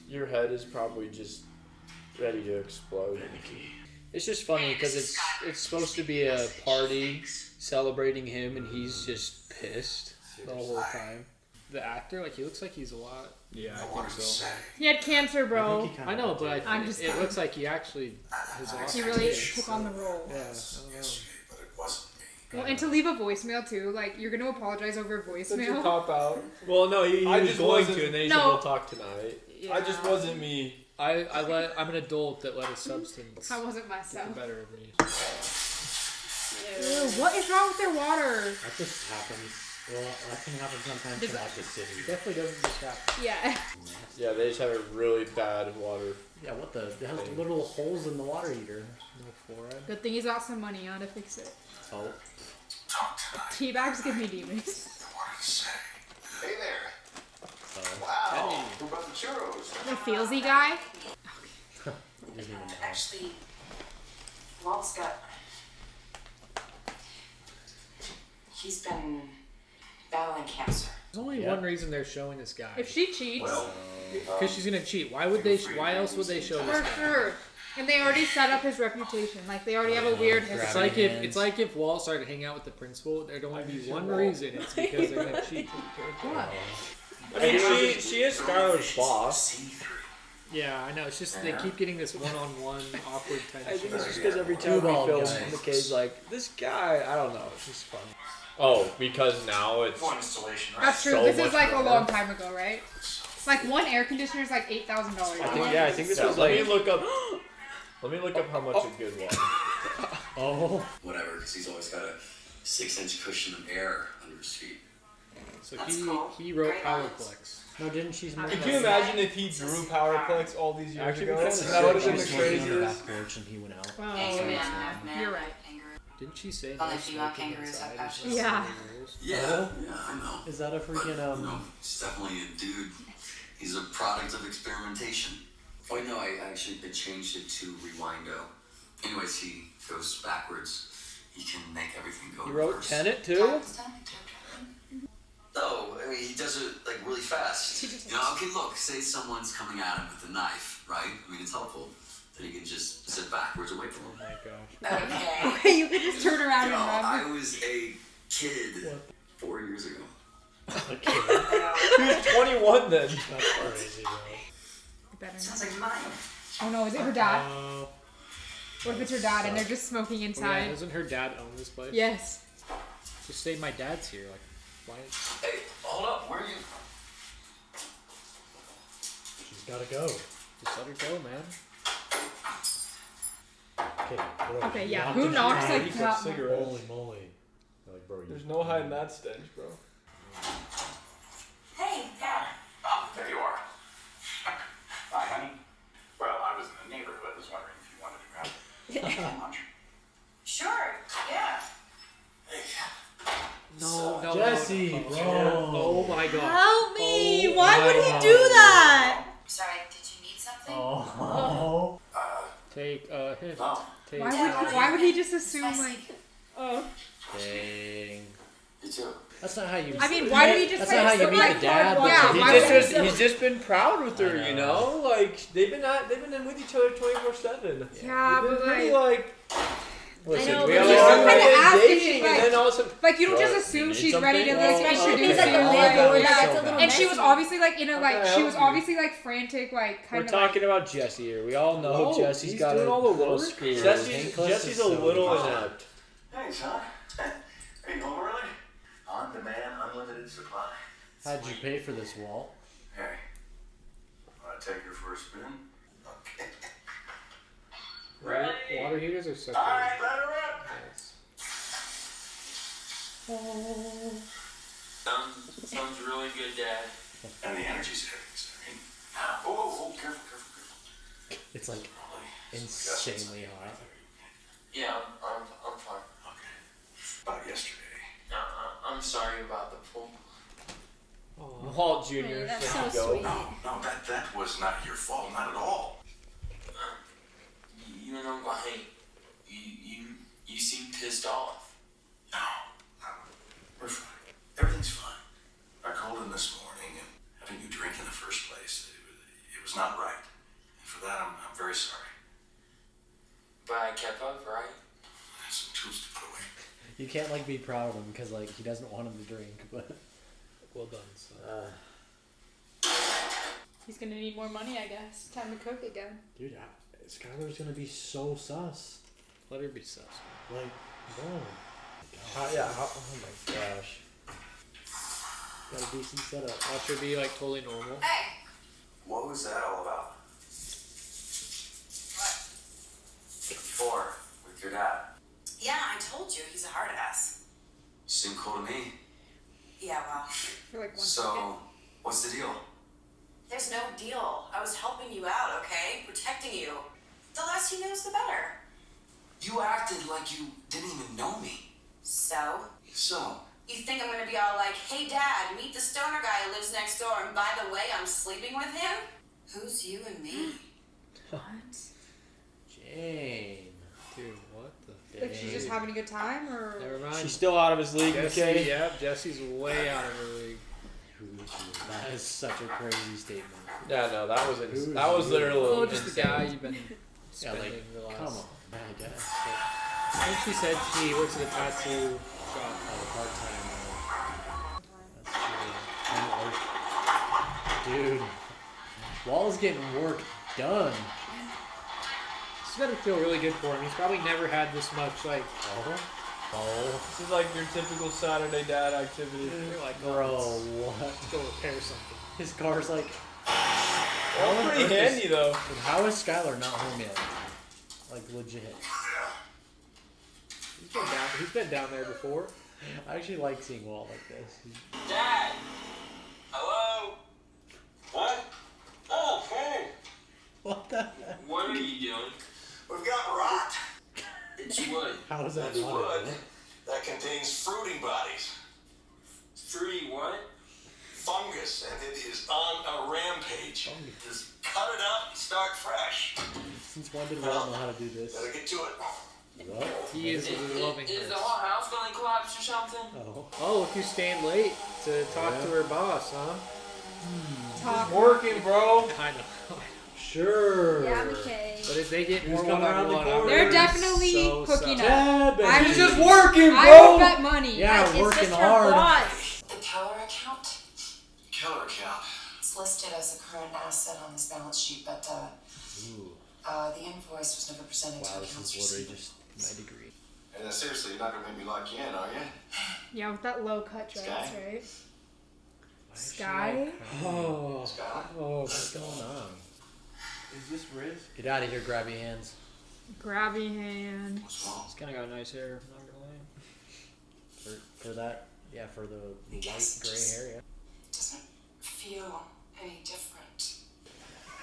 Your head is probably just ready to explode. It's just funny because it's supposed to be a party celebrating him, and he's just pissed the whole time. The actor, like, he looks like he's a lot. Yeah, I wanted to say. He had cancer, bro. I know, but I'm just it kidding. looks like he actually has lost He it. really took on the role. Yeah, I don't know. Yesterday, but it wasn't me. Well, and to leave a voicemail too, like you're gonna apologize over Such a voicemail. cop out. Well, no, he I was just going wasn't- to, and then he No. said, "We'll talk tonight." Yeah. I just wasn't me. I'm an adult that let a substance I wasn't get myself. the better of me. Ew, what is wrong with their water? That just happens. Well, that can happen sometimes in like the city. It definitely doesn't just happen. Yeah. Yeah, they just have a really bad water. Yeah, what the? It has little holes in the water heater. Little fluoride. Good thing he's got some money on to fix it. Oh. Teabags give me demons. Hey there. Oh. Wow. Who brought the churros? The feelsy guy. Actually, Walt's got. He's been battling cancer. There's only one reason they're showing this guy. If she cheats, Because she's gonna cheat. Why would they? Why else would they show this for guy? sure. And they already set up his reputation. Like they already have a weird history. It's like if Walt started hanging out with the principal. There'd only be one reason. It's because they're gonna cheat. What? I mean, she is Skyler's boss. Yeah, I know. It's just they keep getting this one-on-one awkward tension. I think it's just because every time we bald film, guys. McKay's like, this guy, I don't know, it's just fun. Oh, because now it's For installation, right? That's true. So This much is like a better. long time ago, right? Like one air conditioner is like $8,000. I think this was let like, me look up. Let me look up how much a good was. Oh. Whatever, because he's always got a 6-inch cushion of air under his feet. So That's cool. he wrote Great Powerplex. No, didn't she smoke? Could you imagine if he drew Powerplex all these years Actually, ago? we kinda That would have She been was the smoking on the craziest. back porch and he went out. Oh, Anger yeah. management, man. You're right. Anger. Didn't she say Only no a few out smoking kangaroos inside have or passions. something? Yeah. Yeah, I know. Is that a But, freaking you know, he's definitely a dude. He's a product of experimentation. Oh, no, I actually changed it to rewindo. Anyways, he goes backwards. He can make everything go you wrote reverse. Tenet too? No, I mean, he does it like really fast. You know, okay, look, say someone's coming at him with a knife, right? I mean, it's helpful. Then he can just sit backwards away from him. Oh my gosh. Okay. Okay, you could just turn around You know, and I run. was a kid 4 years ago. He was 21 then. That's crazy, bro. Better Sounds not. like mine. Oh no, is it her dad? Oh. What if it's her dad and they're just smoking Yeah, inside? doesn't her dad own this place? Yes. Just say my dad's here. Like, why? Hey, hold up, where are you? She's gotta go. Just let her go, man. Okay, bro. Okay, you yeah. have Who to knocks try. like that? cigarettes. Holy moly. Like, bro, There's no hiding that stench, bro. Hey, Dad. Oh, there you are. Hi, honey. Well, I was in the neighborhood. Was wondering if you wanted to grab lunch. Sure. Yeah. Hey, No, Jesse, no. bro. Oh my god. Help me! Oh Why my would he God. do that? Sorry, did you need something? Oh. Take a hint. oh, Take Why would he just assume like? Oh. Dang. you too. That's not how you. I mean, why did he just That's say not how you something meet like the dad. hard- Yeah, He why just would was- he He's just been proud with her, I you know. know. Like they've been with each other 24/7. Yeah, They've been but pretty like, listen, know, we but all he's started still kinda asked if dating, she, and like- then all of a sudden, like you don't What? just assume You need she's ready to something? like Especially if introduce he's like a you. landlord, Yeah. that's a little And she was messy. obviously like in a like Okay, she was help you. obviously like frantic like kind We're of talking about Jesse here. We all know Oh, Jesse's he's got doing a all the little work? screw. Jesse's a so little good. inept. Hey, son. Are you home early? On demand, unlimited supply. How'd you pay for this, Walt? Hey, wanna take her for a spin? Okay. Right? Water heaters are such All a. right, let her rip. Sounds really good, Dad. And the energy's there, considering. Oh, careful. It's like Holy insanely hot. Yeah, I'm fine. Okay. About yesterday. I'm sorry about the pool. Walt Jr. Hey, that's said so to go. sweet. No, that was not your fault, not at all. You and Uncle Hank, you seem pissed off. No, we're fine. Everything's fine. I called in this morning and having you drink in the first place, it was not right. And for that, I'm very sorry. But I kept up, right? I have some tools to put away. You can't like be proud of him because like he doesn't want him to drink, but Well done, son. He's gonna need more money, I guess. Time to cook again. dude, Skyler's gonna be so sus. Let her be sus. Like, bro, Oh my gosh. got a decent setup. Watch her be like totally normal. Hey. What was that all about? What? Before, with your dad. Yeah, I told you he's a hard ass. Seem cool to me. Yeah, well, For like 1 So, second. what's the deal? there's no deal. I was helping you out, okay? Protecting you. The less he knows, the better. You acted like you didn't even know me. So? So, You think I'm gonna be all like, hey dad, meet the stoner guy who lives next door, and by the way, I'm sleeping with him? Who's you and me? What? Jane. Dude, what the? Like she's just having a good time, or Never mind. She's still out of his league, Jesse, okay? yeah, Jesse's way out of her league. That is such a crazy statement. Yeah, no, that was Who's that was you? literally Oh, just the insane. guy you've been Yeah, spending like, the last. come on. I guess. I think she said she works at a tattoo shop. Part time. That's true. Dude, Wall's getting work done. It's gotta feel really good for him. He's probably never had this much like. Oh, This is like your typical Saturday dad activity. You're like, bro, what? let's go repair something. His car's like. Well, pretty handy though. Dude, how is Skyler not home yet? Like legit. He's been down there before. I actually like seeing Walt like this. Dad! Hello? What? Oh, hey! What the heck? What are you doing? We've got rot. It's wood. How is that That's not wood it? that contains fruiting bodies. Fruity what? Fungus, and it is on a rampage. Just cut it up and start fresh. Since when did Walt know how to do this? Better get to it. What? He is loving Is the her. whole house gonna collapse or something? Oh. Oh, look who's staying late to talk to her boss, huh? talk. Working, bro. I know. Sure. Yeah, McKay. But if they get Who's more coming around the one-on-one, corner? They're I'm definitely so hooking sus. up. Yeah, baby. I He's would- just working, I bro. would bet money. Yeah, It's working just her hard. boss. The Keller account? Killer account. It's listed as a current asset on this balance sheet, but Ooh. the invoice was never presented Wow, to this accounts is literally receivable. just my degree. And seriously, you're not gonna make me lock you in, are you? Yeah, with that low cut dress, Sky? right? Why is she Sky? Oh, Skyler? oh, What's going on? Is this Riz? Get out of here, grab your hands. Grabby hand. What's wrong? He's kind of got nice hair, not gonna lie. For that, yeah, for the white gray hair, yeah. It doesn't feel any different.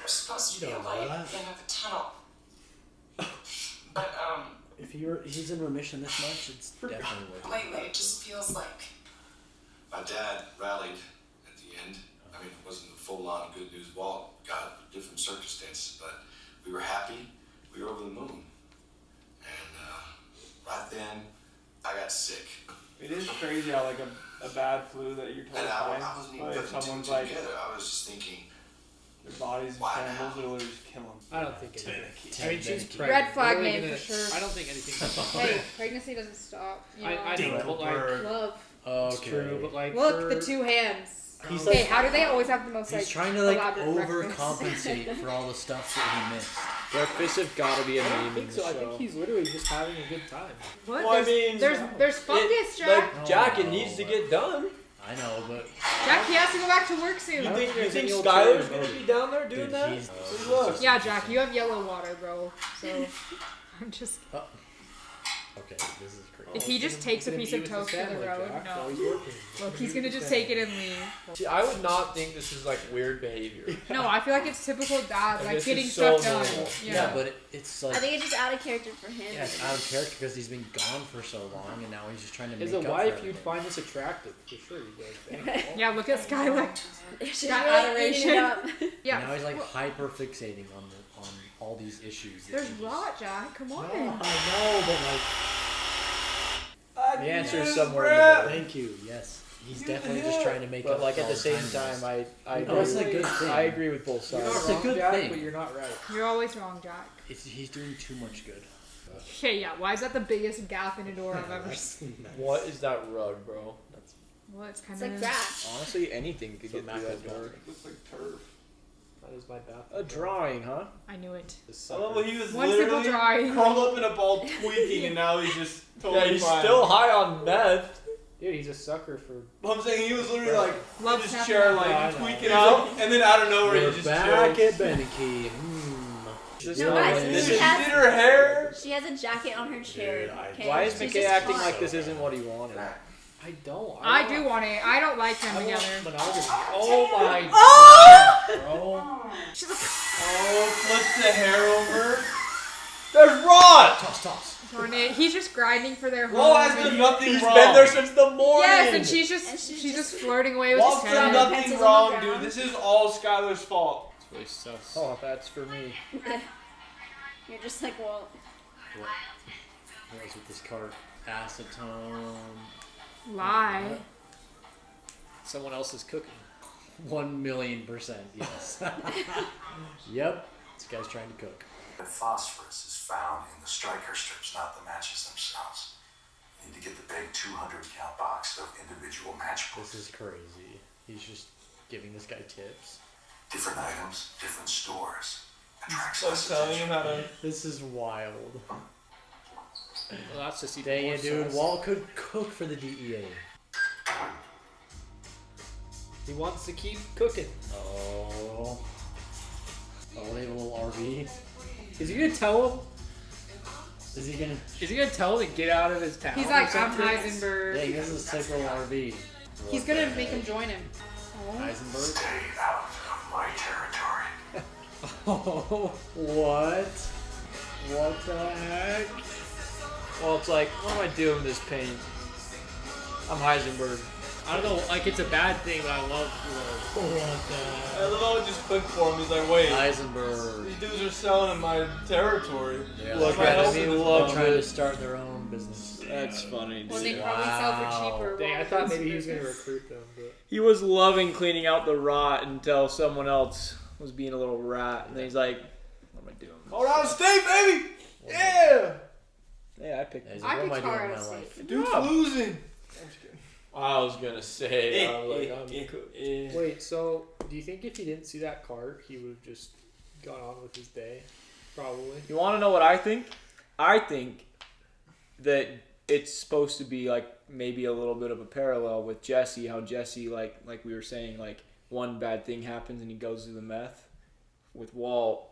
We're supposed to You be a don't know light that. in the tunnel. But If he's in remission this much, it's definitely worth it. lately it just feels like My dad rallied at the end. I mean, it wasn't a full-on good news Walt got different circumstances, but we were happy. We were over the moon. And right then, I got sick. It is crazy how like a bad flu that you're told And fine, I wasn't even but if putting someone's two like together. I was just thinking, their body's in Why shambles, now? it'll just kill them. I don't think anything. Ten I mean, she's minutes. pregnant. Red flag What are we name gonna- for sure. I don't think anything. Hey, pregnancy doesn't stop. You know? I know, but like, Love. Okay. it's true, but like, Look, for, the two hands. He's Okay, like, how do they always have the most he's like trying to like elaborate breakfast? overcompensate for all the stuff that he missed. Breakfast have got to be a I meme don't in think the so. I show. think he's literally just having a good time. What? Well, I there's, mean, there's fungus, Jack. Like Jack, it No. needs to get done. I know, but Jack, he has to go back to work soon. You think there's any old Skyler's trailer gonna be down there doing dude, that? he's. He was. Yeah, Jack, you have yellow water, bro. So I'm just. Okay, this is crazy. If he just takes a Gonna piece be of with his toast to the family, road, Jack, no. while he's working. Look, he's gonna just take it and leave. See, I would not think this is like weird behavior. No, I feel like it's typical dad, Like, like this getting is so stuff done. normal. Yeah, but it's like I think it's just out of character for him. yeah, it's out of character because he's been gone for so long, and now he's just trying to As make a up wife, for you'd everything. find this attractive for sure. You'd be like, "Dang, Yeah, look at Skyler. She's That really eating it up. And Yeah. now he's like hyper fixating on all these issues. that There's he just- rot, Jack. Come on. No, I know, but like The answer is somewhere in the middle. thank you. Yes, he's definitely just trying to make But up. like for at all the same time time, he missed. I No, it's a good thing. I agree with both You're sides. not It's a wrong, good Jack, thing. but you're not right. You're always wrong, Jack. He's doing too much good. Okay, yeah. Why is that the biggest gap in a door I've ever seen? What is that rug, bro? That's Well, it's kind It's of like grass. Honestly, anything could So get through Mac that has door. got looks like turf. That is my bathroom. A drawing, huh? I knew it. I love how he was One simple literally drawing. curled up in a ball tweaking, and now he's just totally Yeah, he's fine. still high on meth. Dude, he's a sucker for. I'm saying he was literally like Love in his snapping chair, out. like I know. tweaking out, and then out of nowhere he We're just back chills. at Beneke. No, guys, This she is, she has, did her hair. she has a jacket on her chair. Dude, okay? Why is She's McKay just acting hot. like this isn't what he wanted? I don't. I do want it. I don't like them together. Monogamy. Oh my god, bro. Oh, flips the hair over. There's Rod! Toss. Darn it. He's just grinding for their home. Walt has done nothing He's wrong. been there since the morning. Yes, and she's just flirting away with Walt's his done head. nothing wrong, dude. This is all Skyler's fault. It's really sus. Oh, that's for me. You're just like, well, What is with this cart? Acetone. Lie. Someone else is cooking. 1,000,000%, yes. Yep, this guy's trying to cook. The phosphorus is found in the striker strips, not the matches themselves. You need to get the big 200-count box of individual match books. This is crazy. He's just giving this guy tips. Different items, different stores. Attracts So less telling him attention. how to. This is wild. Well, that's just Dang it, dude. Walt could cook for the DEA. He wants to keep cooking. Oh, they have a little RV. Is he gonna tell him? Is he gonna? Is he gonna tell him to get out of his town? He's or like, I'm something? Heisenberg. Yeah, he has a sick little RV. He's gonna make him join him. Heisenberg? Stay out of my territory. Oh, what? What the heck? Well, it's like, what am I doing with this paint? I'm Heisenberg. I don't know, like it's a bad thing, but I love I love how it just clicked for him. He's like, wait, Heisenberg. these dudes are selling in my territory. Yeah, Look Like, at I him. hope He it was loves trying to it. start their own business. That's funny, Well, dude. they probably sell for cheaper. Dang, I while thought it's maybe he was gonna business. recruit them, but He was loving cleaning out the rot until someone else was being a little rat, and then he's like, "What am I doing?" Hold on, state, baby. Yeah. Yeah, I picked. Yeah, he's I like, what am I picked doing her with as my safe. life? Dude's losing. I'm just kidding. I was gonna say, I was like, I'm cool. wait. So, do you think if he didn't see that cart, he would have just gone on with his day? Probably. You want to know what I think? I think that it's supposed to be like maybe a little bit of a parallel with Jesse. How Jesse, like we were saying, like one bad thing happens and he goes to the meth. With Walt,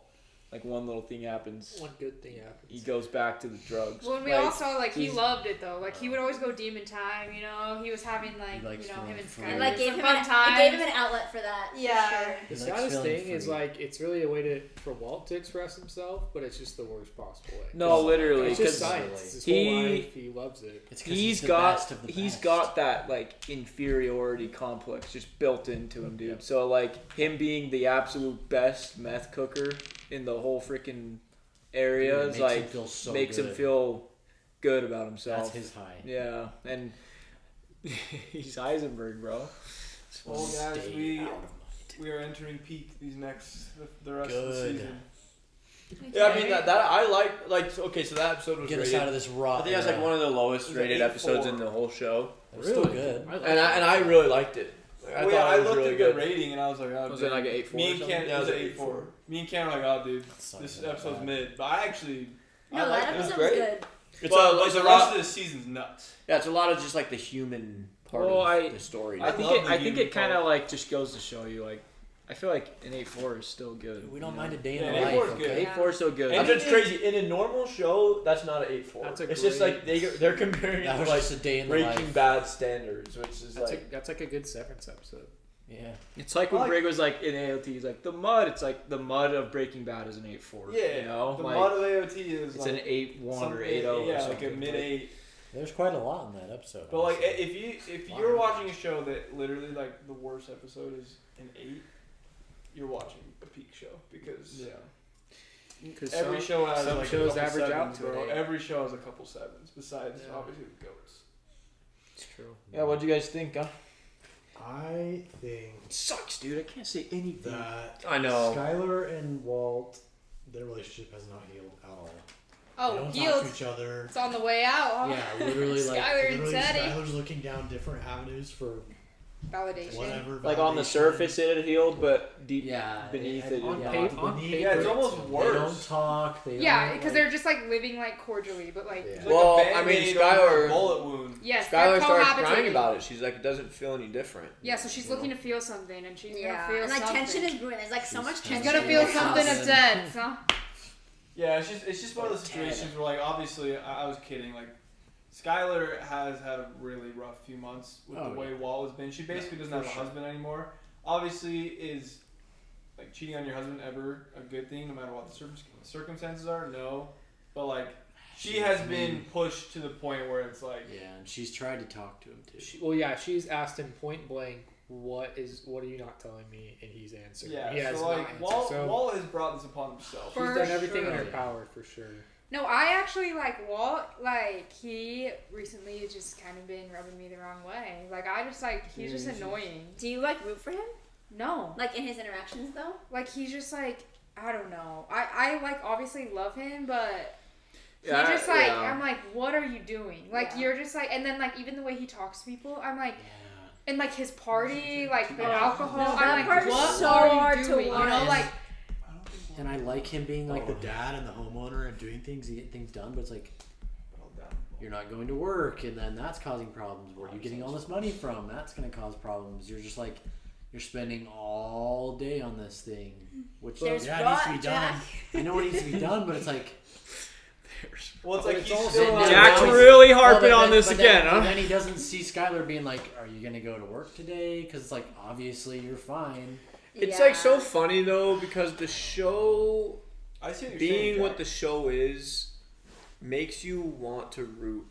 like one little thing happens, One good thing happens. he goes back to the drugs. Well, and we Like, all saw, like, he he's- loved it, though. Like, he would always go demon time, you know? He was having, like, He likes you know, him and feeling Skyler. free. like gave some him fun it times. gave him an outlet for that. Yeah. For sure. The He likes saddest feeling thing is free. like it's really a way for Walt to express himself, but it's just the worst possible way. No, 'Cause literally, it's just 'cause science. It's his he- whole life, he loves it. It's 'cause He's the got best of the he's best. got that like inferiority complex just built into him, dude. So like him being the absolute best meth cooker in the whole freaking area Dude, it is makes like him feel so makes him good. feel good about himself. That's his high. Yeah, and he's Heisenberg, bro. Well, guys, Stay we out of my are entering peak these next the rest of the Good. season. Yeah, I mean that I like okay, so that episode was Get us rated. out of this rot. I think that's like one of the lowest It was an rated episodes 8.4. in the whole show, It's still good. I and I really liked it. Like, I Well, thought I it was looked really at good. the rating and I was like, oh, Was dude. it like an 8.4 Me or and something? Ken, Yeah, it was it an was 8.4. Me and Ken were like, oh, dude, It's not this even that episode's bad. mid. But I actually, No, I like that it. It was episode was great. good. It's But a, like it's the a rest lot. of the season's nuts. Yeah, it's a lot of just like the human part Well, of the story. I think love the I think human it kind of part. like just goes to show you like I feel like an 8.4 is still good. We don't you mind know? a day in Yeah, the 8.4 life. is good. Okay. 8.4 is still good. And That's what's crazy. In a normal show, that's not an 8.4. That's a it's just great- like they're comparing it That to was like just a day in the Breaking life. Bad standards, which is That's like a good Severance episode. Yeah. It's like when I like- Brig was like in AOT, he's like the mud. It's like the mud of Breaking Bad is an 8.4. Yeah, you know, the like, mod of AOT is it's like an 8.1 or something- 8.0 Yeah, or like something. a mid 8. There's quite a lot in that episode. But like, honestly. if you're watching a show that literally like the worst episode is an 8, you're watching a peak show because Because every show has some like shows a couple average out sevens, to bro. an 8. Every show has a couple sevens besides Yeah. obviously the goats. It's true. Yeah, what'd you guys think? Huh? I think It sucks, dude. I can't say anything. that I know. Skyler and Walt, their relationship has not healed at all. They Oh, don't healed. talk to each other. It's on the way out. Huh? Yeah, literally like Skyler and Teddy. Skyler's looking down different avenues for Validation. whatever. Like on the validation. surface it had healed, but deep Yeah, beneath and it. on it paper- not. on beneath paper, Yeah, it's almost They worse. don't talk. They Yeah, don't, because like, they're just like living like cordially, but like Yeah. It's Well, like a I mean, Band-Aid over a Skylar- bullet wound. yes, Skylar they're starts cohabitating. crying about it. She's like, it doesn't feel any different. Yeah, so she's looking to feel something, and she's Yeah, gonna feel and like something. tension is brewing. There's like so much She's tension. gonna feel in the something house. of dead. Huh? Yeah, it's just one of those situations where like obviously I was kidding. Like Skyler has had a really rough few months with the way Walt has been. She basically doesn't have a husband anymore. Obviously, is like cheating on your husband ever a good thing, no matter what the circumstances are? No, but like she has been pushed to the point where it's like and she's tried to talk to him too. She's asked him point blank, what are you not telling me? And he's answered. Yeah, he has so like Walt has brought this upon himself. She's done everything in her power for sure. No, I actually like Walt. Like he recently has just kind of been rubbing me the wrong way. Like I just like he's just annoying. Do you like root for him? No. Like in his interactions though? Like he's just like I don't know. I like obviously love him, but he Yeah, just like yeah. I'm like, what are you doing? Like you're just like, and then like even the way he talks to people, I'm like. And like his party, like the alcohol, No, that I'm part like, is what so are hard you to doing? You know, watch. like. And I like him being like the dad and the homeowner and doing things and getting things done, but it's like you're not going to work, and then that's causing problems. Where are you getting all this money from? That's going to cause problems. You're just like you're spending all day on this thing, which There's needs to be done. Jack. I know it needs to be done, but it's like. Well, it's like it's he's all still sitting Jack's there. really harping on this But again, huh? Then he doesn't see Skyler being like, "Are you gonna go to work today?" Because it's like obviously you're fine. It's like so funny though because the show, I see what you're being saying, what Jack. the show is, makes you want to root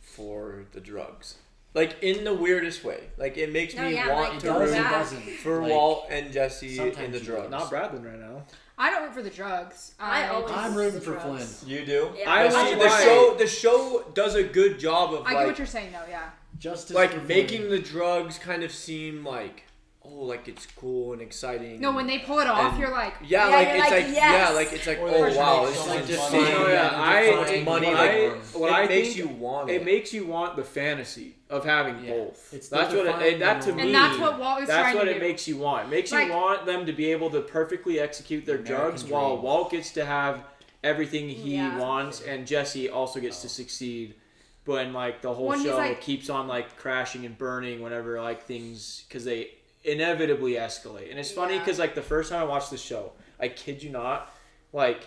for the drugs. Like in the weirdest way. Like it makes me want to root for Walt and Jesse in the drugs. Not Bradley right now. I don't root for the drugs. I'm rooting for Flynn. You do? Yeah. I I see see the show does a good job of I get like what you're saying though, yeah. Justice like for making Flynn. the drugs kind of seem like like it's cool and exciting. No, when they pull it off, and- you're like, yeah, yeah, like you're it's like, like yes. yeah, like it's like Or oh they wow, make this so is much like just money. No, yeah, money. what I makes think you want it it. makes you want the fantasy of having both. It's That's what defying that to the me. And that's what Walt is That's trying what to it do. makes you want. It makes Like- you want them to be able to perfectly execute their American drugs, while dream. Walt gets to have everything he Yeah. wants, and Jesse also gets to succeed. But like the whole When he's show like- keeps on like crashing and burning whenever like things because they inevitably escalate. And it's funny Yeah. because like the first time I watched the show, I kid you not, like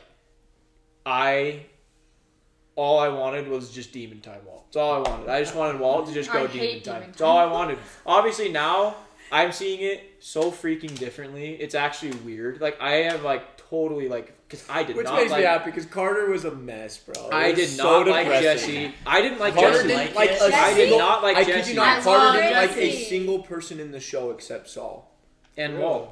all I wanted was just Demon Time Walt. That's all I wanted. I just wanted Walt to just go I Demon hate Time. Demon That's all I Time. wanted. Obviously now I'm seeing it so freaking differently. It's actually weird. Like I have like totally like because I did Which not makes like. me happy because Carter was a mess, bro. I It did was not so like depressing. Jesse. I didn't like Carter Jesse. didn't like I did not like I Jesse. kid you not, I Carter love didn't like a Jesse. single person in the show except Saul. And Walt.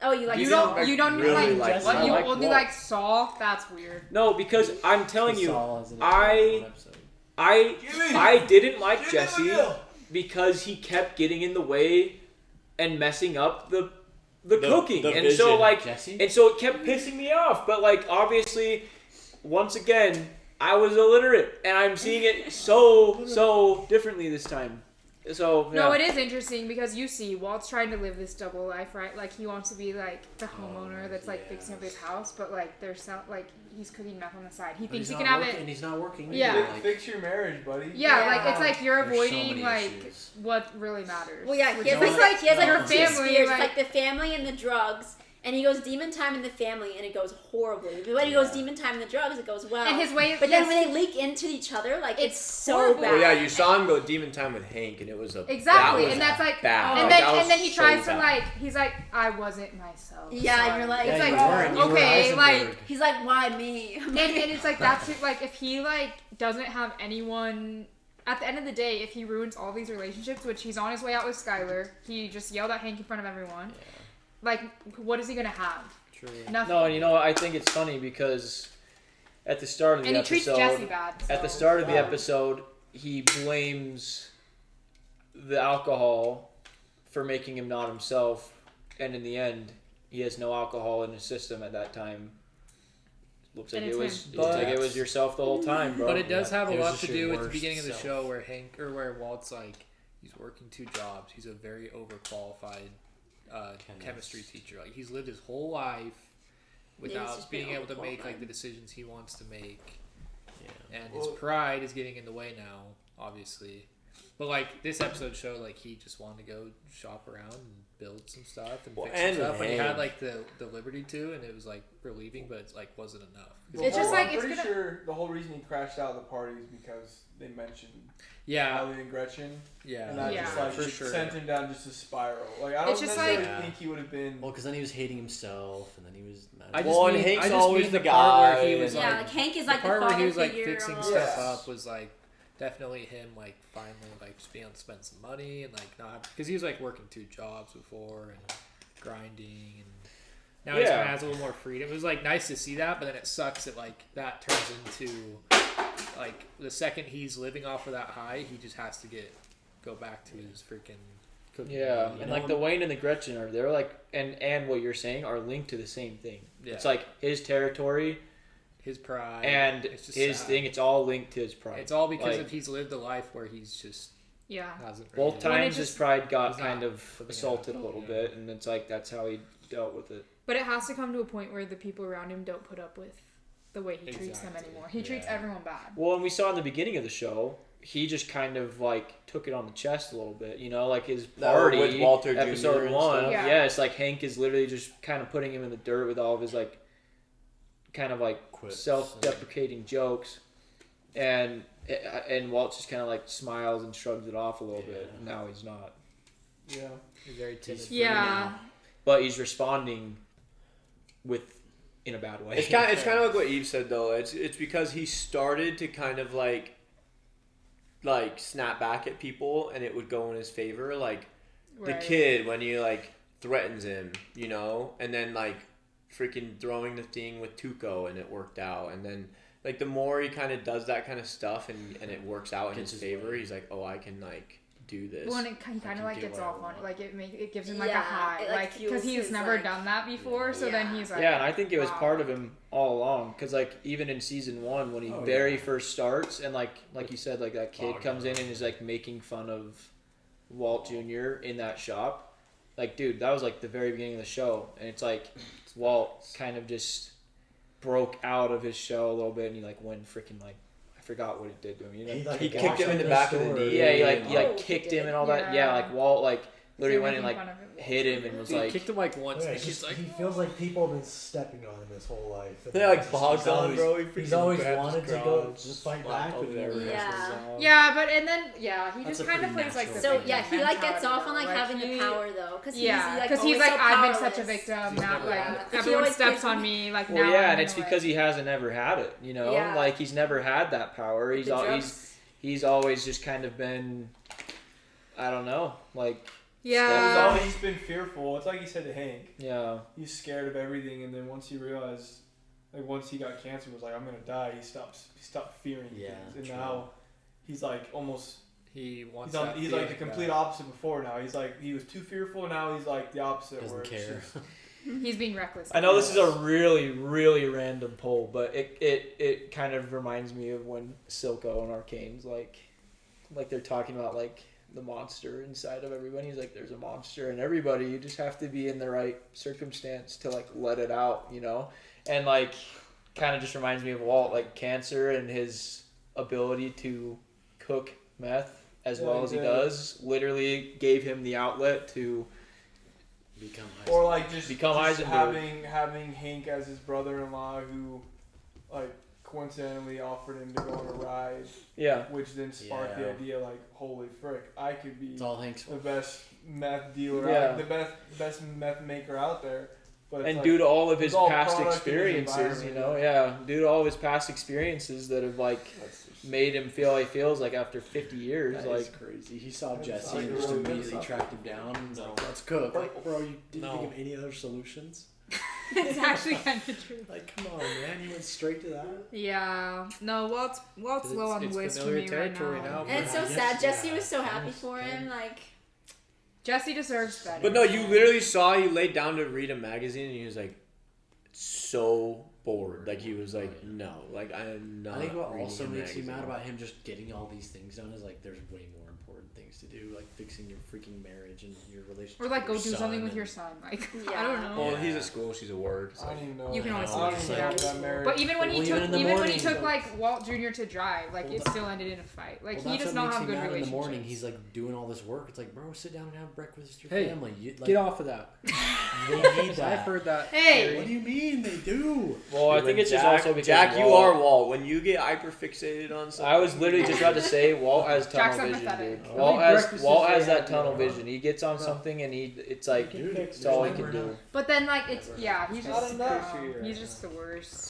Oh, you like You Saul. don't really like like what Saul. you I like only Walt. like Saul? That's weird. No, because I'm telling you, Saul has an I episode. I didn't like Jesse because he kept getting in the way and messing up the cooking, the and so vision. like, Jesse? and so it kept pissing me off. But like, obviously, once again, I was illiterate, and I'm seeing it so differently this time. So yeah. No, it is interesting because you see Walt's trying to live this double life, right? Like he wants to be like the homeowner that's like fixing up his house, but like there's like he's cooking meth on the side. He But thinks he's he not can have working, it. He's not working. Yeah. either, like, Fix your marriage, buddy. Yeah, Yeah. like it's like you're There's so avoiding many like issues. what really matters. Well, yeah, Which he has is like, he has like your two family, spheres, like- like the family and the drugs, and he goes demon time in the family, and it goes horribly. But when he goes demon time in the drugs, it goes well. And his way, but then when they leak into each other, like it's so horrible. bad. Well, yeah, you saw him go demon time with Hank, and it was a exactly, that was and that's like, bad. and Like, then that was and then he so tries to bad. like, he's like, I wasn't myself. Yeah, sorry. and you're like, it's Yeah, like, you weren't. You were okay, like, Heisenberg. he's like, why me? and it's like that's it, like if he like doesn't have anyone. At the end of the day, if he ruins all these relationships, which he's on his way out with Skyler, he just yelled at Hank in front of everyone. Like, what is he gonna have? True. Nothing. No, and you know what? I think it's funny because at the start of the And he episode, treats Jesse bad. at the so- start of the episode, he blames the alcohol for making him not himself, and in the end, he has no alcohol in his system at that time. Looks like And it it's was him. looks like it was yourself the whole time, bro. But it does have a It was lot just to your do with the worst beginning of the self. show where where Walt's like he's working 2 jobs. He's a very overqualified chemistry teacher. Like he's lived his whole life without just been being able to make overqualified. like the decisions he wants to make. Yeah. And his pride is getting in the way now, obviously. But like this episode showed, like he just wanted to go shop around and build some stuff and Well, fix and some stuff. And he hang. had like the liberty to, and it was like relieving, but it like wasn't enough. It's just like I'm it's pretty gonna. sure the whole reason he crashed out of the party is because they mentioned Yeah, Ellie and Gretchen, yeah, and that Yeah. just like for just sure. sent him down just a spiral. Like I don't It's just necessarily like- think he would have been. Well, because then he was hating himself, and then he was mad. I just Well, and mean, Hank's I just always mean the the part guy, where he was Yeah, like, like Hank is the like the part where father he was like figure. fixing almost. stuff Yes. up was like definitely him like finally like just being able to spend some money and like not because he was like working 2 jobs before and grinding and now he Yeah. kind of has a little more freedom. It was like nice to see that, but then it sucks that like that turns into like the second he's living off of that high, he just has to go back to his freaking cooking. Yeah, you and know? like the Wayne and the Gretchen they're like, and what you're saying are linked to the same thing. Yeah. It's like his territory his pride and it's just his sad. thing. It's all linked to his pride. It's all because Like, of he's lived a life where he's just Yeah. hasn't both really- times his pride got he's not kind of flipping assaulted a out. little Yeah. bit, and it's like that's how he dealt with it. But it has to come to a point where the people around him don't put up with the way he treats them Exactly. anymore. He treats Yeah. everyone bad. Well, and we saw in the beginning of the show, he just kind of like took it on the chest a little bit, you know, like his That party with Walter Jr. episode and 1. stuff. Yeah. It's like Hank is literally just kind of putting him in the dirt with all of his like kind of like Quips. self-deprecating jokes, and Walt just kind of like smiles and shrugs it off a little bit. And now he's not, Yeah. He's very timid. Yeah. but he's responding in a bad way. It's kind of like what Eve said though. It's because he started to kind of like snap back at people, and it would go in his favor. Like the Right. kid when he like threatens him, you know, and then like freaking throwing the thing with Tuco, and it worked out. And then like the more he kind of does that kind of stuff, and it works out in Gets his his favor, way. he's like, oh, I can like do this. Well, and he kind can of like get gets what I off on it. want. Like it gives him like Yeah, a high. it, Like fuels because he's his, never like- done that before. So then Yeah. he's like. Yeah, and I think it was wow. part of him all along, because like even in season 1 when he Oh, very yeah. first starts, and like you said, like that kid Oh, comes yeah. in and is like making fun of Walt Jr. in that shop. Like, dude, that was like the very beginning of the show, and it's like Walt kind of just broke out of his show a little bit, and he like went freaking like I forgot what he did to him. You know? He kicked him in the back of the knee. Yeah, he Oh, kicked he him did. and all that. Yeah, Yeah. like Walt like literally They're went and making like fun of it. hit him and was Dude, he like, kicked him like once. Yeah, and it's he's just, like, he feels like people have been stepping on him his whole life. And They're like he's bogged always- on, bro. He He's freaking always grabbed wanted his to go crotch, just fight slapped back, over but there. never Yeah. has. Yeah, but and then he That's just a kind of pretty plays like the natural So thing. yeah, he like gets mentality, off on like though. having he- the power though, because Yeah, because because he's like, I've been such a powerless. victim. He's Now, never like had it. He everyone always steps plays- on me. Like well, now, yeah, I'm and it's gonna, because he hasn't ever had it. You know, Yeah. like he's never had that power. He's The al- drugs. he's always just kind of been, I don't know, like Yeah. He's been fearful. It's like he said to Hank. yeah. He's scared of everything, and then once he realized, like once he got cancer, was like, I'm gonna die. He stopped fearing Yeah, things, and true. now he's like almost. he wants. He's like the complete opposite before now. He's like he was too fearful. Now he's like the opposite. Doesn't where it's care. just- He's being reckless. I know this is a really, really random poll, but it kind of reminds me of when Silco and Arcane's like they're talking about like the monster inside of everybody. He's like, there's a monster in everybody. You just have to be in the right circumstance to like let it out, you know? And like kind of just reminds me of Walt, like cancer and his ability to cook meth as Yeah, well he as he did. does literally gave him the outlet to Become or like just Become just Heisenberg. having Hank as his brother-in-law who, like coincidentally offered him to go on a ride, yeah. which then sparked the Yeah. idea like, holy frick, I could be It's all Hank's the fault. best meth dealer, Yeah. the best meth maker out there. But it's And like, due to all of his it's all past product of his experiences, you know, environment. due to all of his past experiences that have like made him feel like he feels like after 50 years, That like is crazy. He saw That's Jesse like and just really good immediately stuff. tracked him down and was like, let's cook. Like, bro, you didn't No. think of any other solutions? It's actually kind of true. Like, come on, man. You went straight to that? Yeah. No, Walt's 'Cause low on the it's list for familiar me territory right now. now. And it's so Yes, sad. Jesse yeah. was so happy Yes, for him. okay. Like, Jesse deserves better. But no, you literally saw he laid down to read a magazine, and he was like, "It's so bored. Like he was like, no, like I am not. I think what reading also a makes you mad magazine. about him just getting all these things done is like there's way more important things to do, like fixing your freaking marriage and your relationship. Or like go with do your something son with your and- son. Like Yeah. I don't know. Well, he's at school. She's at work. I don't even know. You can always I don't see even that. know that marriage. But even when Well, he even took, in the even when he morning, took like Walt Jr. to drive, like Well, it still ended in a fight. Like Well, he that's does what not makes have me good mad in the relationships. morning. He's like doing all this work. It's like, bro, sit down and have breakfast with your Hey, family. You, like, Get off of that. They need I've that. heard that. Hey! theory. What do you mean they do? Well, I think it's just also because Jack, you Walt- are Walt. When you get hyper fixated on something, I was literally just about to say Walt has Jack's tunnel vision, empathetic. dude. How Walt many has breakfasts Walt they has that have, tunnel dude? vision. He gets on something and it's like Dude, it's all he there's can never do. But then like it's yeah, he's Not just enough. he's just the worst.